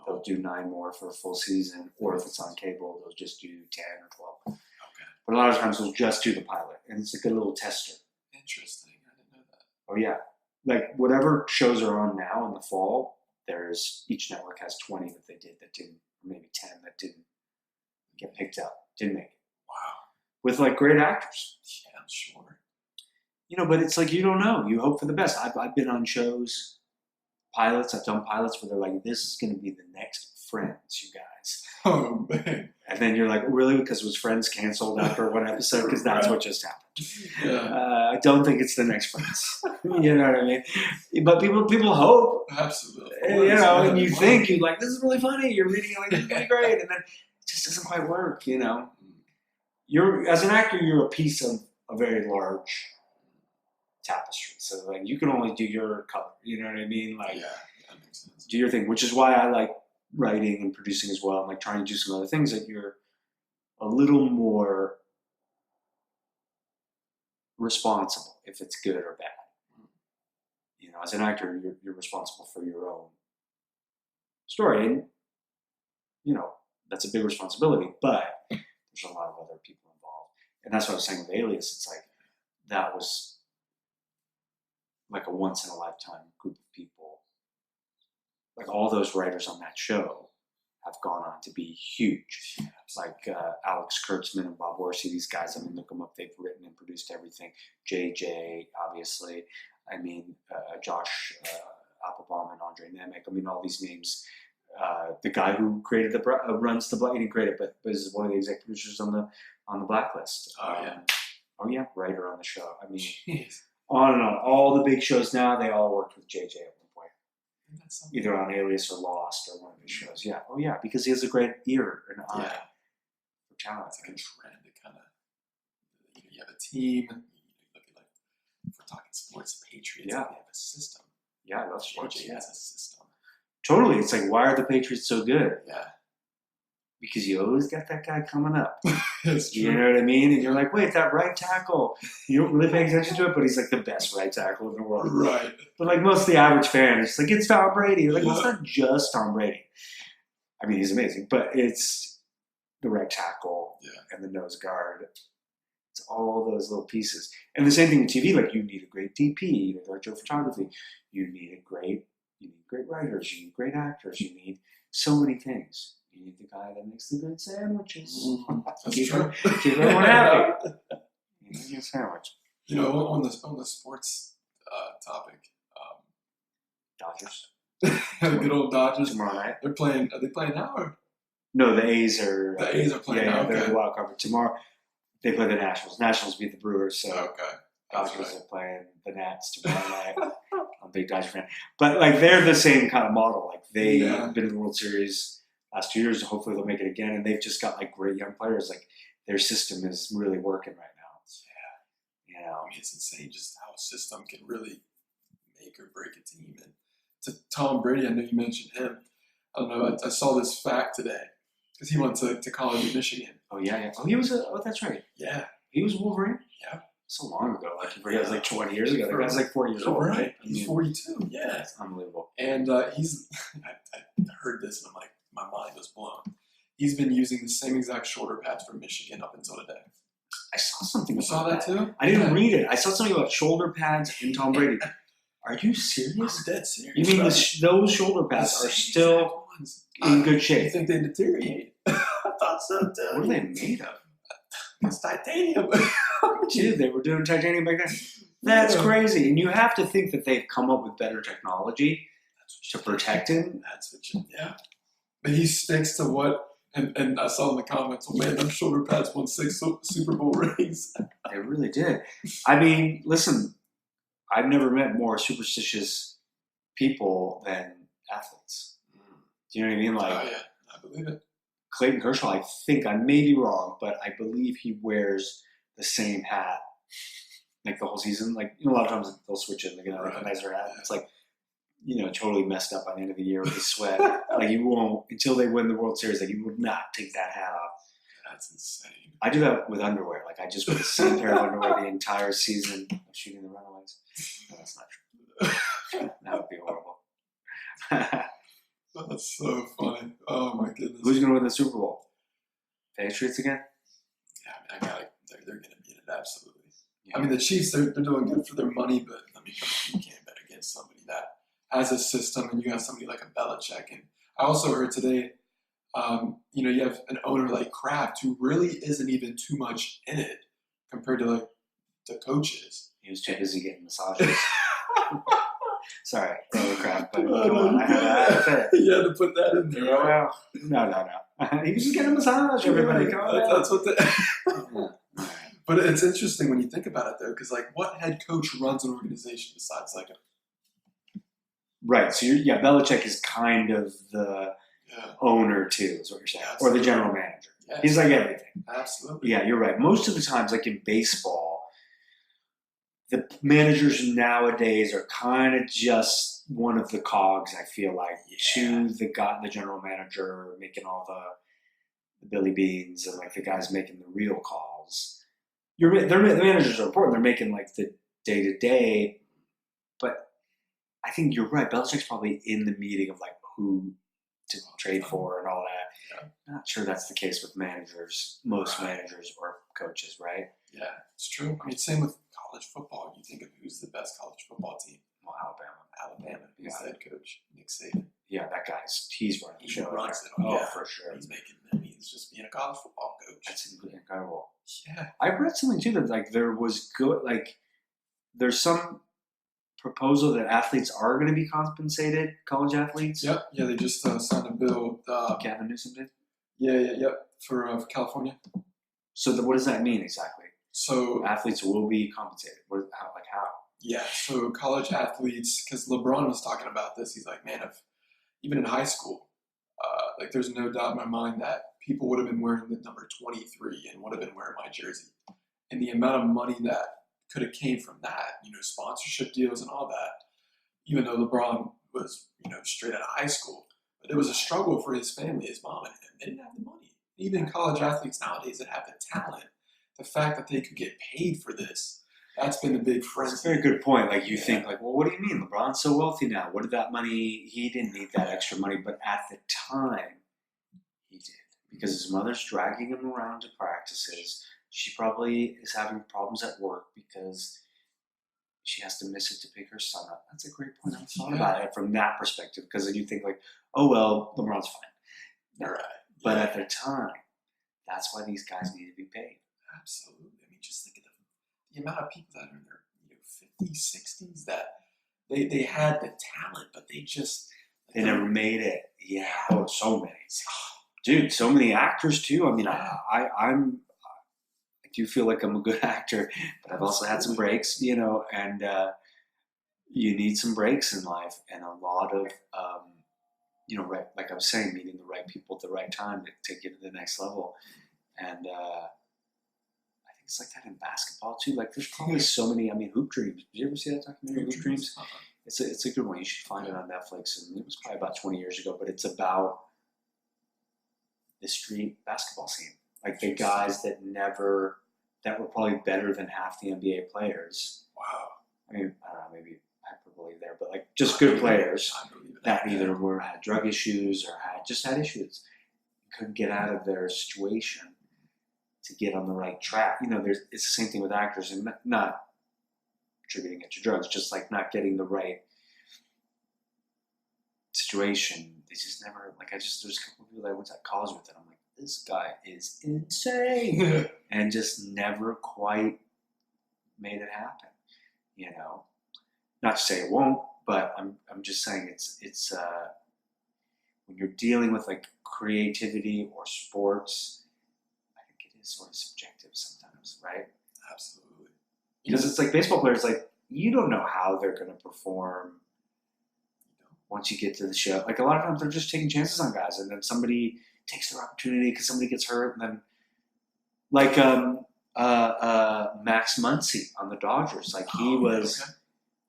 they'll do 9 more for a full season. Or if it's on cable, they'll just do 10 or 12. Okay. But a lot of times they'll just do the pilot. And it's a good little tester. Interesting. I didn't know that. Oh, yeah. Like, whatever shows are on now in the fall, each network has 20 that they did that didn't, or maybe 10 that didn't get picked up, didn't make it. Wow. With, like, great actors. Yeah, I'm sure. But it's like, you don't know. You hope for the best. I've been on shows, pilots. I've done pilots where they're like, this is going to be the next Friends, you guys. Oh, man. And then you're like, really? Because was Friends canceled after one episode? Because that's what just happened. Yeah. I don't think it's the next Friends. You know what I mean? But people hope. Absolutely. And you think, you're like, this is really funny. You're reading it like, this is really great. And then it just doesn't quite work, You're, as an actor, you're a piece of a very large tapestry. So, like, you can only do your color. You know what I mean? Like, that makes sense. Do your thing, which is why I like writing and producing as well. I'm like trying to do some other things that you're a little more responsible if it's good or bad. As an actor, you're responsible for your own story, and that's a big responsibility. But there's a lot of other people involved, and that's what I was saying with Alias. It's like that was like a once in a lifetime group of people. Like, all those writers on that show have gone on to be huge. It's like Alex Kurtzman and Bob Orsi, these guys, look them up. They've written and produced everything. JJ, obviously. Josh Applebaum and Andre Nemec. All these names. the guy who created runs the he didn't create it, but is one of the executive producers on the Blacklist. Oh yeah, writer on the show. I mean, Jeez. on and on. All the big shows now, they all worked with JJ at one point, either on Alias or Lost or one of his shows. Yeah. Oh yeah, because he has a great ear and eye for talent. It's like a trend to kind of, you have a team. Look at if we're talking sports, Patriots. They have a system. Yeah, I love sports. JJ has a system. Totally. It's like, why are the Patriots so good? Yeah. Because you always got that guy coming up. It's true. You know what I mean? And you're like, wait, that right tackle. You don't really pay attention to it, but he's like the best right tackle in the world. Right. But like most of the average fan, it's like, it's Tom Brady. You're like, well, it's not just Tom Brady. I mean, he's amazing, but it's the right tackle and the nose guard. It's all those little pieces. And the same thing with TV. Like, you need a great DP, you need director of photography. You need great writers. You need great actors. You need so many things. You need the guy that makes the good sandwiches. Keep everyone happy. You need a sandwich. You know, on the sports topic, Dodgers. the good old Dodgers. Tomorrow night. They're playing. Are they playing now? Or? No, the A's are. The A's are playing now. They're Okay. the wild card. But tomorrow, they play the Nationals. Nationals beat the Brewers, so Okay. Dodgers are playing the Nats tomorrow night. I'm a big Dodger fan, but like they're the same kind of model. Like they've been in the World Series last 2 years. Hopefully, they'll make it again, and they've just got like great young players. Like their system is really working right now. Yeah. You know, I mean, it's insane just how a system can really make or break a team. And to Tom Brady, I know you mentioned him. I don't know. I saw this fact today because he went to college in Michigan. Oh yeah. Oh, he was that's right. Yeah. He was Wolverine. Yeah. So long ago. Like he was like 20 years ago. The guy's like 40 years old. Right. I He's mean, 42. Yeah. That's unbelievable. And he's. I heard this and I'm like, my mind was blown. He's been using the same exact shoulder pads for Michigan up until today. I saw something. You saw that too? I didn't read it. I saw something about shoulder pads and Tom Brady. Are you serious? I'm dead serious. You mean those shoulder pads are still in good I shape? think they deteriorate. I thought so too. What are they made of? It's titanium. Dude, they were doing titanium back then. That's crazy. And you have to think that they've come up with better technology to protect him. That's what you, But he sticks to what, and I saw in the comments, oh man, them shoulder pads won 6 Super Bowl rings. They really did. I mean, listen, I've never met more superstitious people than athletes. Do you know what I mean? Like, oh yeah, I believe it. Clayton Kershaw, I think, I may be wrong, but I believe he wears the same hat like the whole season. Like, you know, a lot of times they'll switch it, like, you know, like a nicer hat. It's like, you know, totally messed up by the end of the year with the sweat. Like, you won't, until they win the World Series, like, you would not take that hat off. That's insane. I do that with underwear. Like, I just wear the same pair of underwear the entire season of shooting the Runaways. No, that's not true. That would be horrible. That's so funny. Oh my goodness. Who's going to win the Super Bowl? Patriots again? Yeah, I mean, they're going to beat it, absolutely. Yeah. I mean, the Chiefs, they're doing good for their money, but I mean, you can't bet against somebody that has a system, and you have somebody like a Belichick. And I also heard today, you know, you have an owner like Kraft who really isn't even too much in it compared to like the coaches. He was too busy getting massages. Sorry, Kraft, but come on, I had to say it. You had to put that in there. Right? Well, no. He was just getting a massage, everybody. That's what But it's interesting when you think about it, though, because like, what head coach runs an organization besides like a right? So Belichick is kind of the owner too, is what you're saying, or the general manager. Yes. He's like everything. Absolutely. Yeah, you're right. Most of the times, like in baseball, the managers nowadays are kind of just one of the cogs. I feel like to the general manager making all the Billy Beans and like the guys making the real calls. The managers are important. They're making like the day to day, but I think you're right. Belichick's probably in the meeting of like who to trade for and all that. Yeah. Not sure that's the case with managers, most managers or coaches, right? Yeah, it's true. I mean, same with college football. You think of who's the best college football team? Well, Alabama. Who's the head coach? Nick Saban. Yeah, that he's running the show. Runs it. Oh, for sure. He's just being a college football coach. That's incredible. Yeah. I read something too that like there was good, like there's some proposal that athletes are going to be compensated, college athletes? Yep. Yeah, they just signed a bill. Gavin Newsom did? Yep. For California. So what does that mean exactly? So athletes will be compensated. How? Yeah. So college athletes, because LeBron was talking about this. He's like, man, even in high school, like there's no doubt in my mind that people would have been wearing the number 23 and would have been wearing my jersey. And the amount of money that could have came from that, sponsorship deals and all that, even though LeBron was, straight out of high school. But it was a struggle for his family, his mom and him. They didn't have the money. Even college athletes nowadays that have the talent, the fact that they could get paid for this, that's been the big frenzy. That's a very good point. Like you think, well, what do you mean? LeBron's so wealthy now. What did that money? He didn't need that extra money, but at the time, he did because his mother's dragging him around to practices. She probably is having problems at work because she has to miss it to pick her son up. That's a great point. I haven't thought about it from that perspective because then you think like, oh well, LeBron's fine. Right. But at the time, that's why these guys need to be paid. Absolutely. I mean, just think of the amount of people that are in their 50s, 60s that they had the talent, but they just they never made it. Yeah. Oh, so many. Dude, so many actors too. I mean, I do feel like I'm a good actor, but I've also had some breaks, and you need some breaks in life and a lot of, right, like I was saying, meeting the right people at the right time to take you to the next level. And I think it's like that in basketball too. Like there's probably so many, Hoop Dreams. Did you ever see that documentary, Hoop Dreams? It's a good one. You should find it on Netflix. And it was probably about 20 years ago, but it's about the street basketball scene. Like the guys that were probably better than half the NBA players. Wow. I don't know, maybe hyperbole there, but like just good players that either had drug issues or had issues, couldn't get out of their situation to get on the right track. It's the same thing with actors, and not attributing it to drugs, just like not getting the right situation. They just never there's a couple of people that I went to college with, and I'm like, this guy is insane, and just never quite made it happen. Not to say it won't, but I'm just saying it's when you're dealing with like creativity or sports, I think it is sort of subjective sometimes, right? Absolutely. Because it's like baseball players, like you don't know how they're going to perform once you get to the show. Like a lot of times they're just taking chances on guys, and then somebody takes their opportunity because somebody gets hurt, and then like Max Muncy on the Dodgers, like he was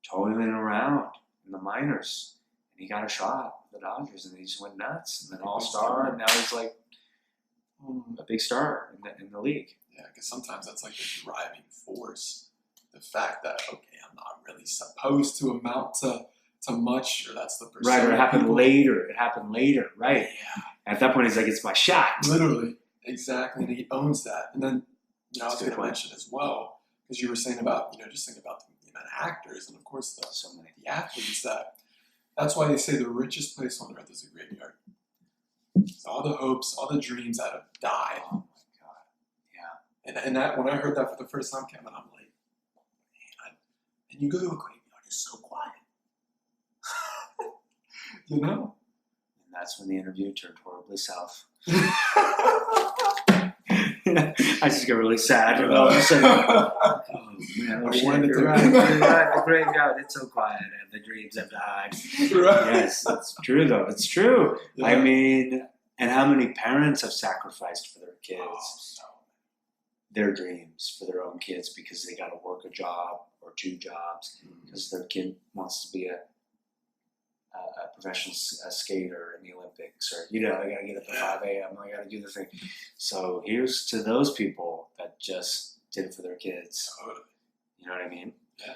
toiling around in the minors, and he got a shot with the Dodgers, and he just went nuts, and then all-star, and now he's like a big star in the league. Yeah, because sometimes that's like the driving force. The fact that, okay, I'm not really supposed to amount to much, or that's the percent. Right, or it happened later, right? Yeah. At that point, he's like, it's my shot. Literally. Exactly, and he owns that. And then, I was going to mention as well, because you were saying about, just think about the amount of actors, and of course the athletes that's why they say the richest place on earth is a graveyard. So all the hopes, all the dreams that have died. Oh my God. Yeah. And that when I heard that for the first time, Kevin, I'm like, man, and you go to a graveyard, it's so quiet. And that's when the interview turned horribly south. I just got really sad. All of a sudden, oh man, you're right, the graveyard, it's so quiet, and the dreams have died. Right. Yes, it's true though. It's true. Yeah. And how many parents have sacrificed for their kids, their dreams for their own kids because they got to work a job or two jobs because their kid wants to be a professional skater in the Olympics, or I got to get up at 5 a.m. I got to do the thing. So here's to those people that just did it for their kids. You know what I mean? Yeah.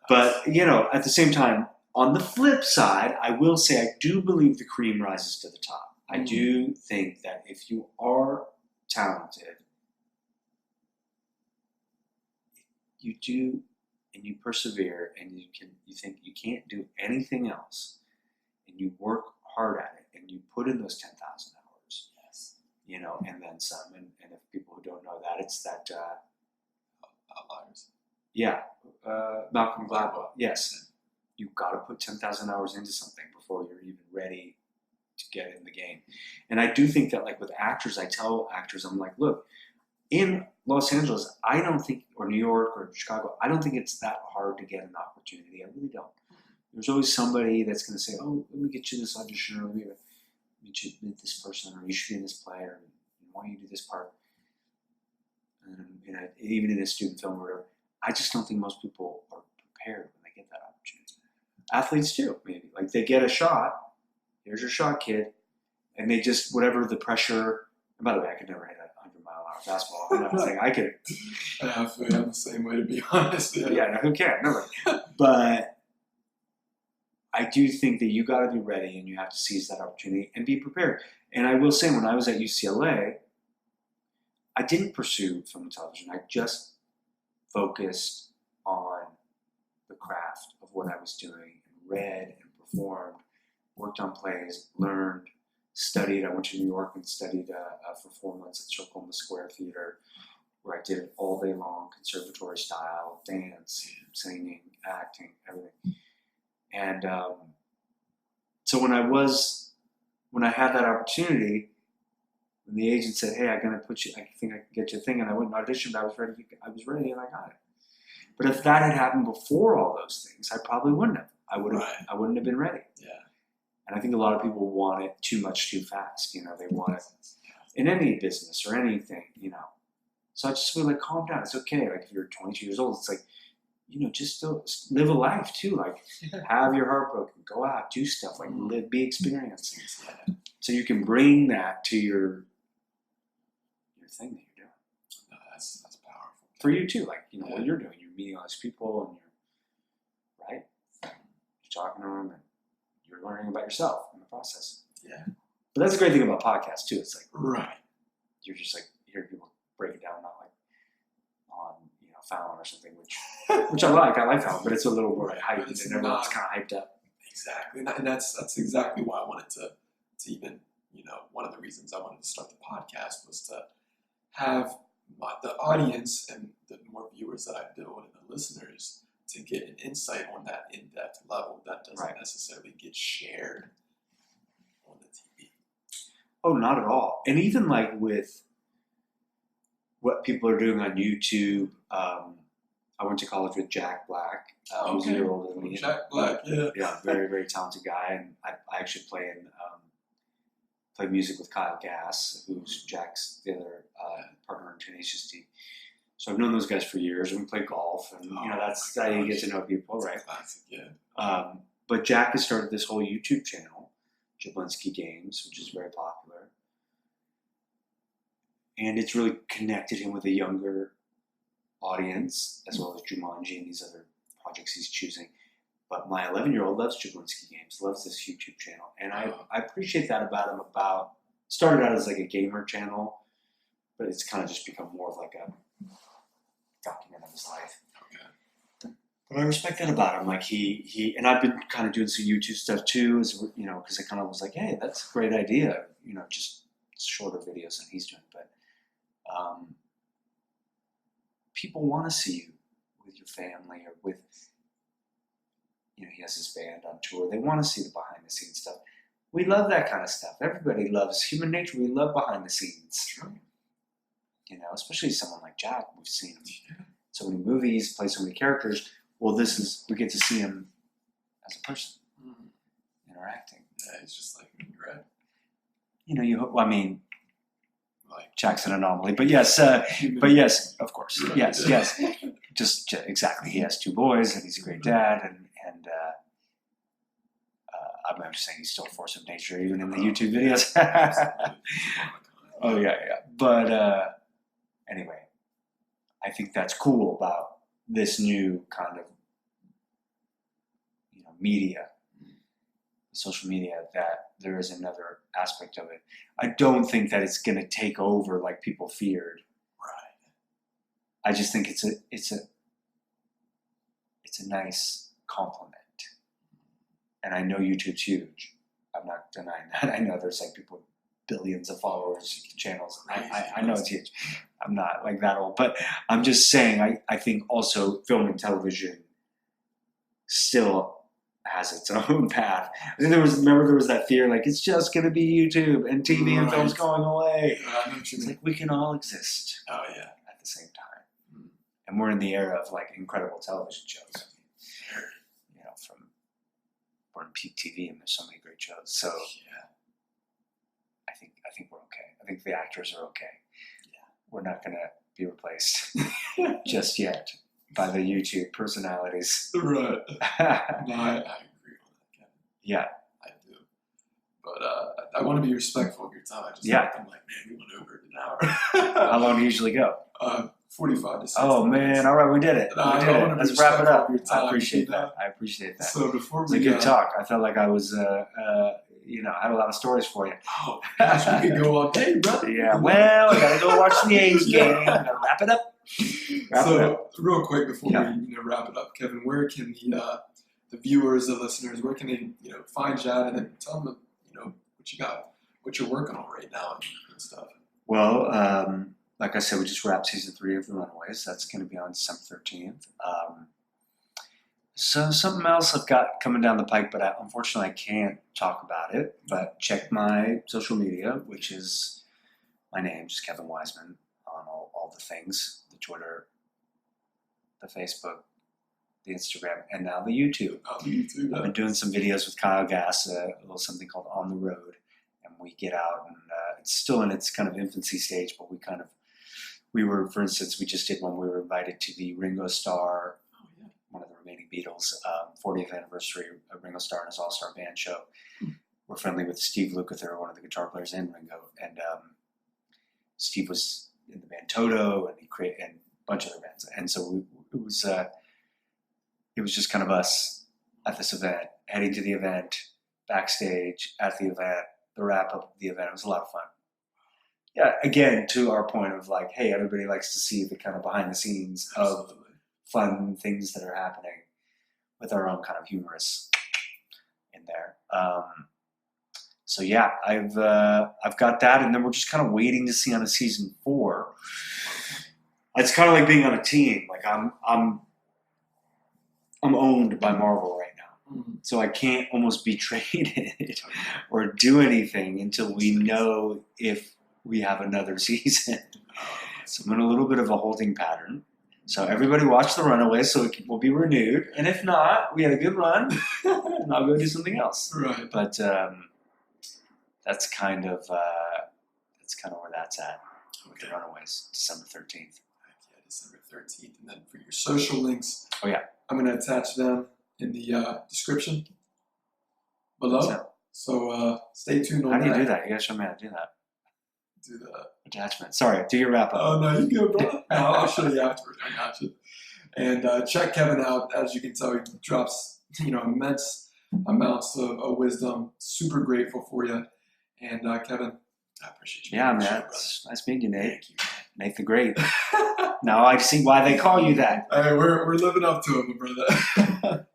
But at the same time, on the flip side, I will say I do believe the cream rises to the top. I do think that if you are talented, you do. And you persevere, and you think you can't do anything else, and you work hard at it, and you put in those 10,000 hours. Yes. And then some. And if people who don't know that, it's that outliers. Yeah, Malcolm Gladwell. Yes. You've got to put 10,000 hours into something before you're even ready to get in the game. And I do think that, like with actors, I tell actors, I'm like, look, in Los Angeles, I don't think, or New York or Chicago, I don't think it's that hard to get an opportunity. I really don't. There's always somebody that's going to say, oh, let me get you this audition, or let me get you this person, or you should be in this play, or why don't you do this part? And even in a student film or whatever, I just don't think most people are prepared when they get that opportunity. Athletes too, maybe. Like they get a shot, here's your shot, kid, and they just, whatever the pressure, and by the way, I could never hit a 100-mile-an-hour fastball. I'm not saying I could. I feel I'm the same way, to be honest. Yeah, no, who can? Never. But I do think that you got to be ready and you have to seize that opportunity and be prepared. And I will say, when I was at UCLA, I didn't pursue film and television. I just focused on the craft of what I was doing, and read and performed, worked on plays, learned, studied. I went to New York and studied for 4 months at Circle in the Square Theater, where I did it all day long, conservatory style, dance, singing, acting, everything. And so when I had that opportunity, when the agent said, "Hey, I'm going to put you, I think I can get you a thing," and I went and auditioned, I was ready, and I got it. But if that had happened before all those things, I probably wouldn't have. I wouldn't have been ready. Yeah. And I think a lot of people want it too much too fast. They want it in any business or anything, So I just feel like, calm down. It's okay. Like if you're 22 years old, it's like, just still live a life too. Like have your heart broken, go out, do stuff, like live, be experiencing. So you can bring that to your thing that you're doing. No, that's powerful. For you too, like, what you're doing. You're meeting all these people and you're talking to them and you're learning about yourself in the process. Yeah. But that's a great thing about podcasts too. It's like, right. You're just like, hearing people break it down, not like on, Fallon or something, which I like Fallon, but it's a little more hyped and everyone's kind of hyped up. Exactly. And that's exactly why I wanted to even, one of the reasons I wanted to start the podcast was to have the audience and the more viewers that I build and the listeners to get an insight on that in-depth level that doesn't necessarily get shared on the TV. Oh, not at all. And even like with what people are doing on YouTube, I went to college with Jack Black, who's a year older than me. Jack Black, yeah. Yeah, very, very talented guy. And I actually play music with Kyle Gass, who's Jack's the other partner in Tenacious D. So I've known those guys for years, and we play golf, and that's how you get to know people, right? Classic, yeah. But Jack has started this whole YouTube channel, Jablinski Games, which is very popular, and it's really connected him with a younger audience, as well as Jumanji and these other projects he's choosing. But my 11-year-old loves Jablinski Games, loves this YouTube channel, and I appreciate that about him. Started out as like a gamer channel, but it's kind of just become more of like a document of his life. Okay. But I respect that about him. Like he and I've been kind of doing some YouTube stuff too, because I kind of was like, hey, that's a great idea. Just shorter videos than he's doing. But people want to see you with your family or with, he has his band on tour. They want to see the behind the scenes stuff. We love that kind of stuff. Everybody loves human nature. We love behind the scenes. True. Especially someone like Jack. We've seen him so many movies, play so many characters. Well, we get to see him as a person interacting. Yeah, he's just like me, right? Jack's an anomaly, but yes, of course, yes. Just exactly. He has 2 boys, and he's a great dad, and I'm just saying he's still a force of nature, even in the YouTube videos. Oh yeah. But anyway, I think that's cool about this new kind of media, social media, that there is another aspect of it. I don't think that it's going to take over like people feared. Right. I just think it's a nice compliment. And I know YouTube's huge. I'm not denying that. I know there's like people billions of followers channels. I know it's huge. I'm not like that old, but I'm just saying. I think also film and television still has its own path. I think there was that fear, like it's just going to be YouTube and TV and film's going away. It's like we can all exist. Oh yeah, at the same time, and we're in the era of like incredible television shows. You know, we're in peak TV, and there's so many great shows. So yeah, I think we're okay. I think the actors are okay. Yeah, we're not going to be replaced just yet by the YouTube personalities. Right. No, I agree on that, Kevin. Yeah. I do. But I want to be respectful of your time. I'm like, man, we went over an hour. How long do you usually go? 45 to 60 Oh, man. minutes. All right, we did it. Let's wrap it up. I appreciate that. So before it was a good talk. I felt like I was, I had a lot of stories for you. Oh, gosh, we could go all day, brother. Yeah, well, I got to go watch the A's game. Got to wrap it up. Real quick before we wrap it up, Kevin, where can the viewers, the listeners, where can they find you at, and then tell them what you got, what you're working on right now and stuff. Well, like I said, we just wrapped season 3 of The Runaways. That's going to be on December 13th. So something else I've got coming down the pike, but unfortunately I can't talk about it. But check my social media, which is my name, just Kevin Weisman, on all the things. The Twitter, the Facebook, the Instagram, and now the YouTube. Oh, the YouTube. I've been doing some videos with Kyle Gass, a little something called On the Road, and we get out, and it's still in its kind of infancy stage, but we were, for instance, we just did one. We were invited to the Ringo Starr, one of the remaining Beatles, 40th anniversary of Ringo Starr and his All-Star Band show. We're friendly with Steve Lukather, one of the guitar players in Ringo, and Steve was in the band Toto, and he created a bunch of other bands, and so it was just kind of us at this event, heading to the event, backstage at the event, the wrap up of the event. It was a lot of fun. Yeah, again, to our point of like, hey, everybody likes to see the kind of behind the scenes of fun things that are happening with our own kind of humorous in there. So yeah, I've got that, and then we're just kind of waiting to see on a season 4. It's kind of like being on a team. Like I'm owned by Marvel right now, so I can't almost be traded or do anything until we know if we have another season. So I'm in a little bit of a holding pattern. So everybody watch The Runaways so it will be renewed. And if not, we had a good run, and I'll go do something else. Right. But that's kind of where that's at with The Runaways, December 13th. Yeah, December 13th. And then for your social links, I'm going to attach them in the description below. So stay tuned on that. How do you do that? You got to show me how to do that. Do the attachment. Sorry, do your wrap up. Oh, no, you go, brother. No, I'll show you afterwards. I got you. And check Kevin out. As you can tell, he drops immense amounts of wisdom. Super grateful for you. And Kevin, I appreciate you. Yeah, man. It's nice meeting you, Nate. Thank you. Nate the Great. Now I see why they call you that. Hey, we're living up to it, my brother.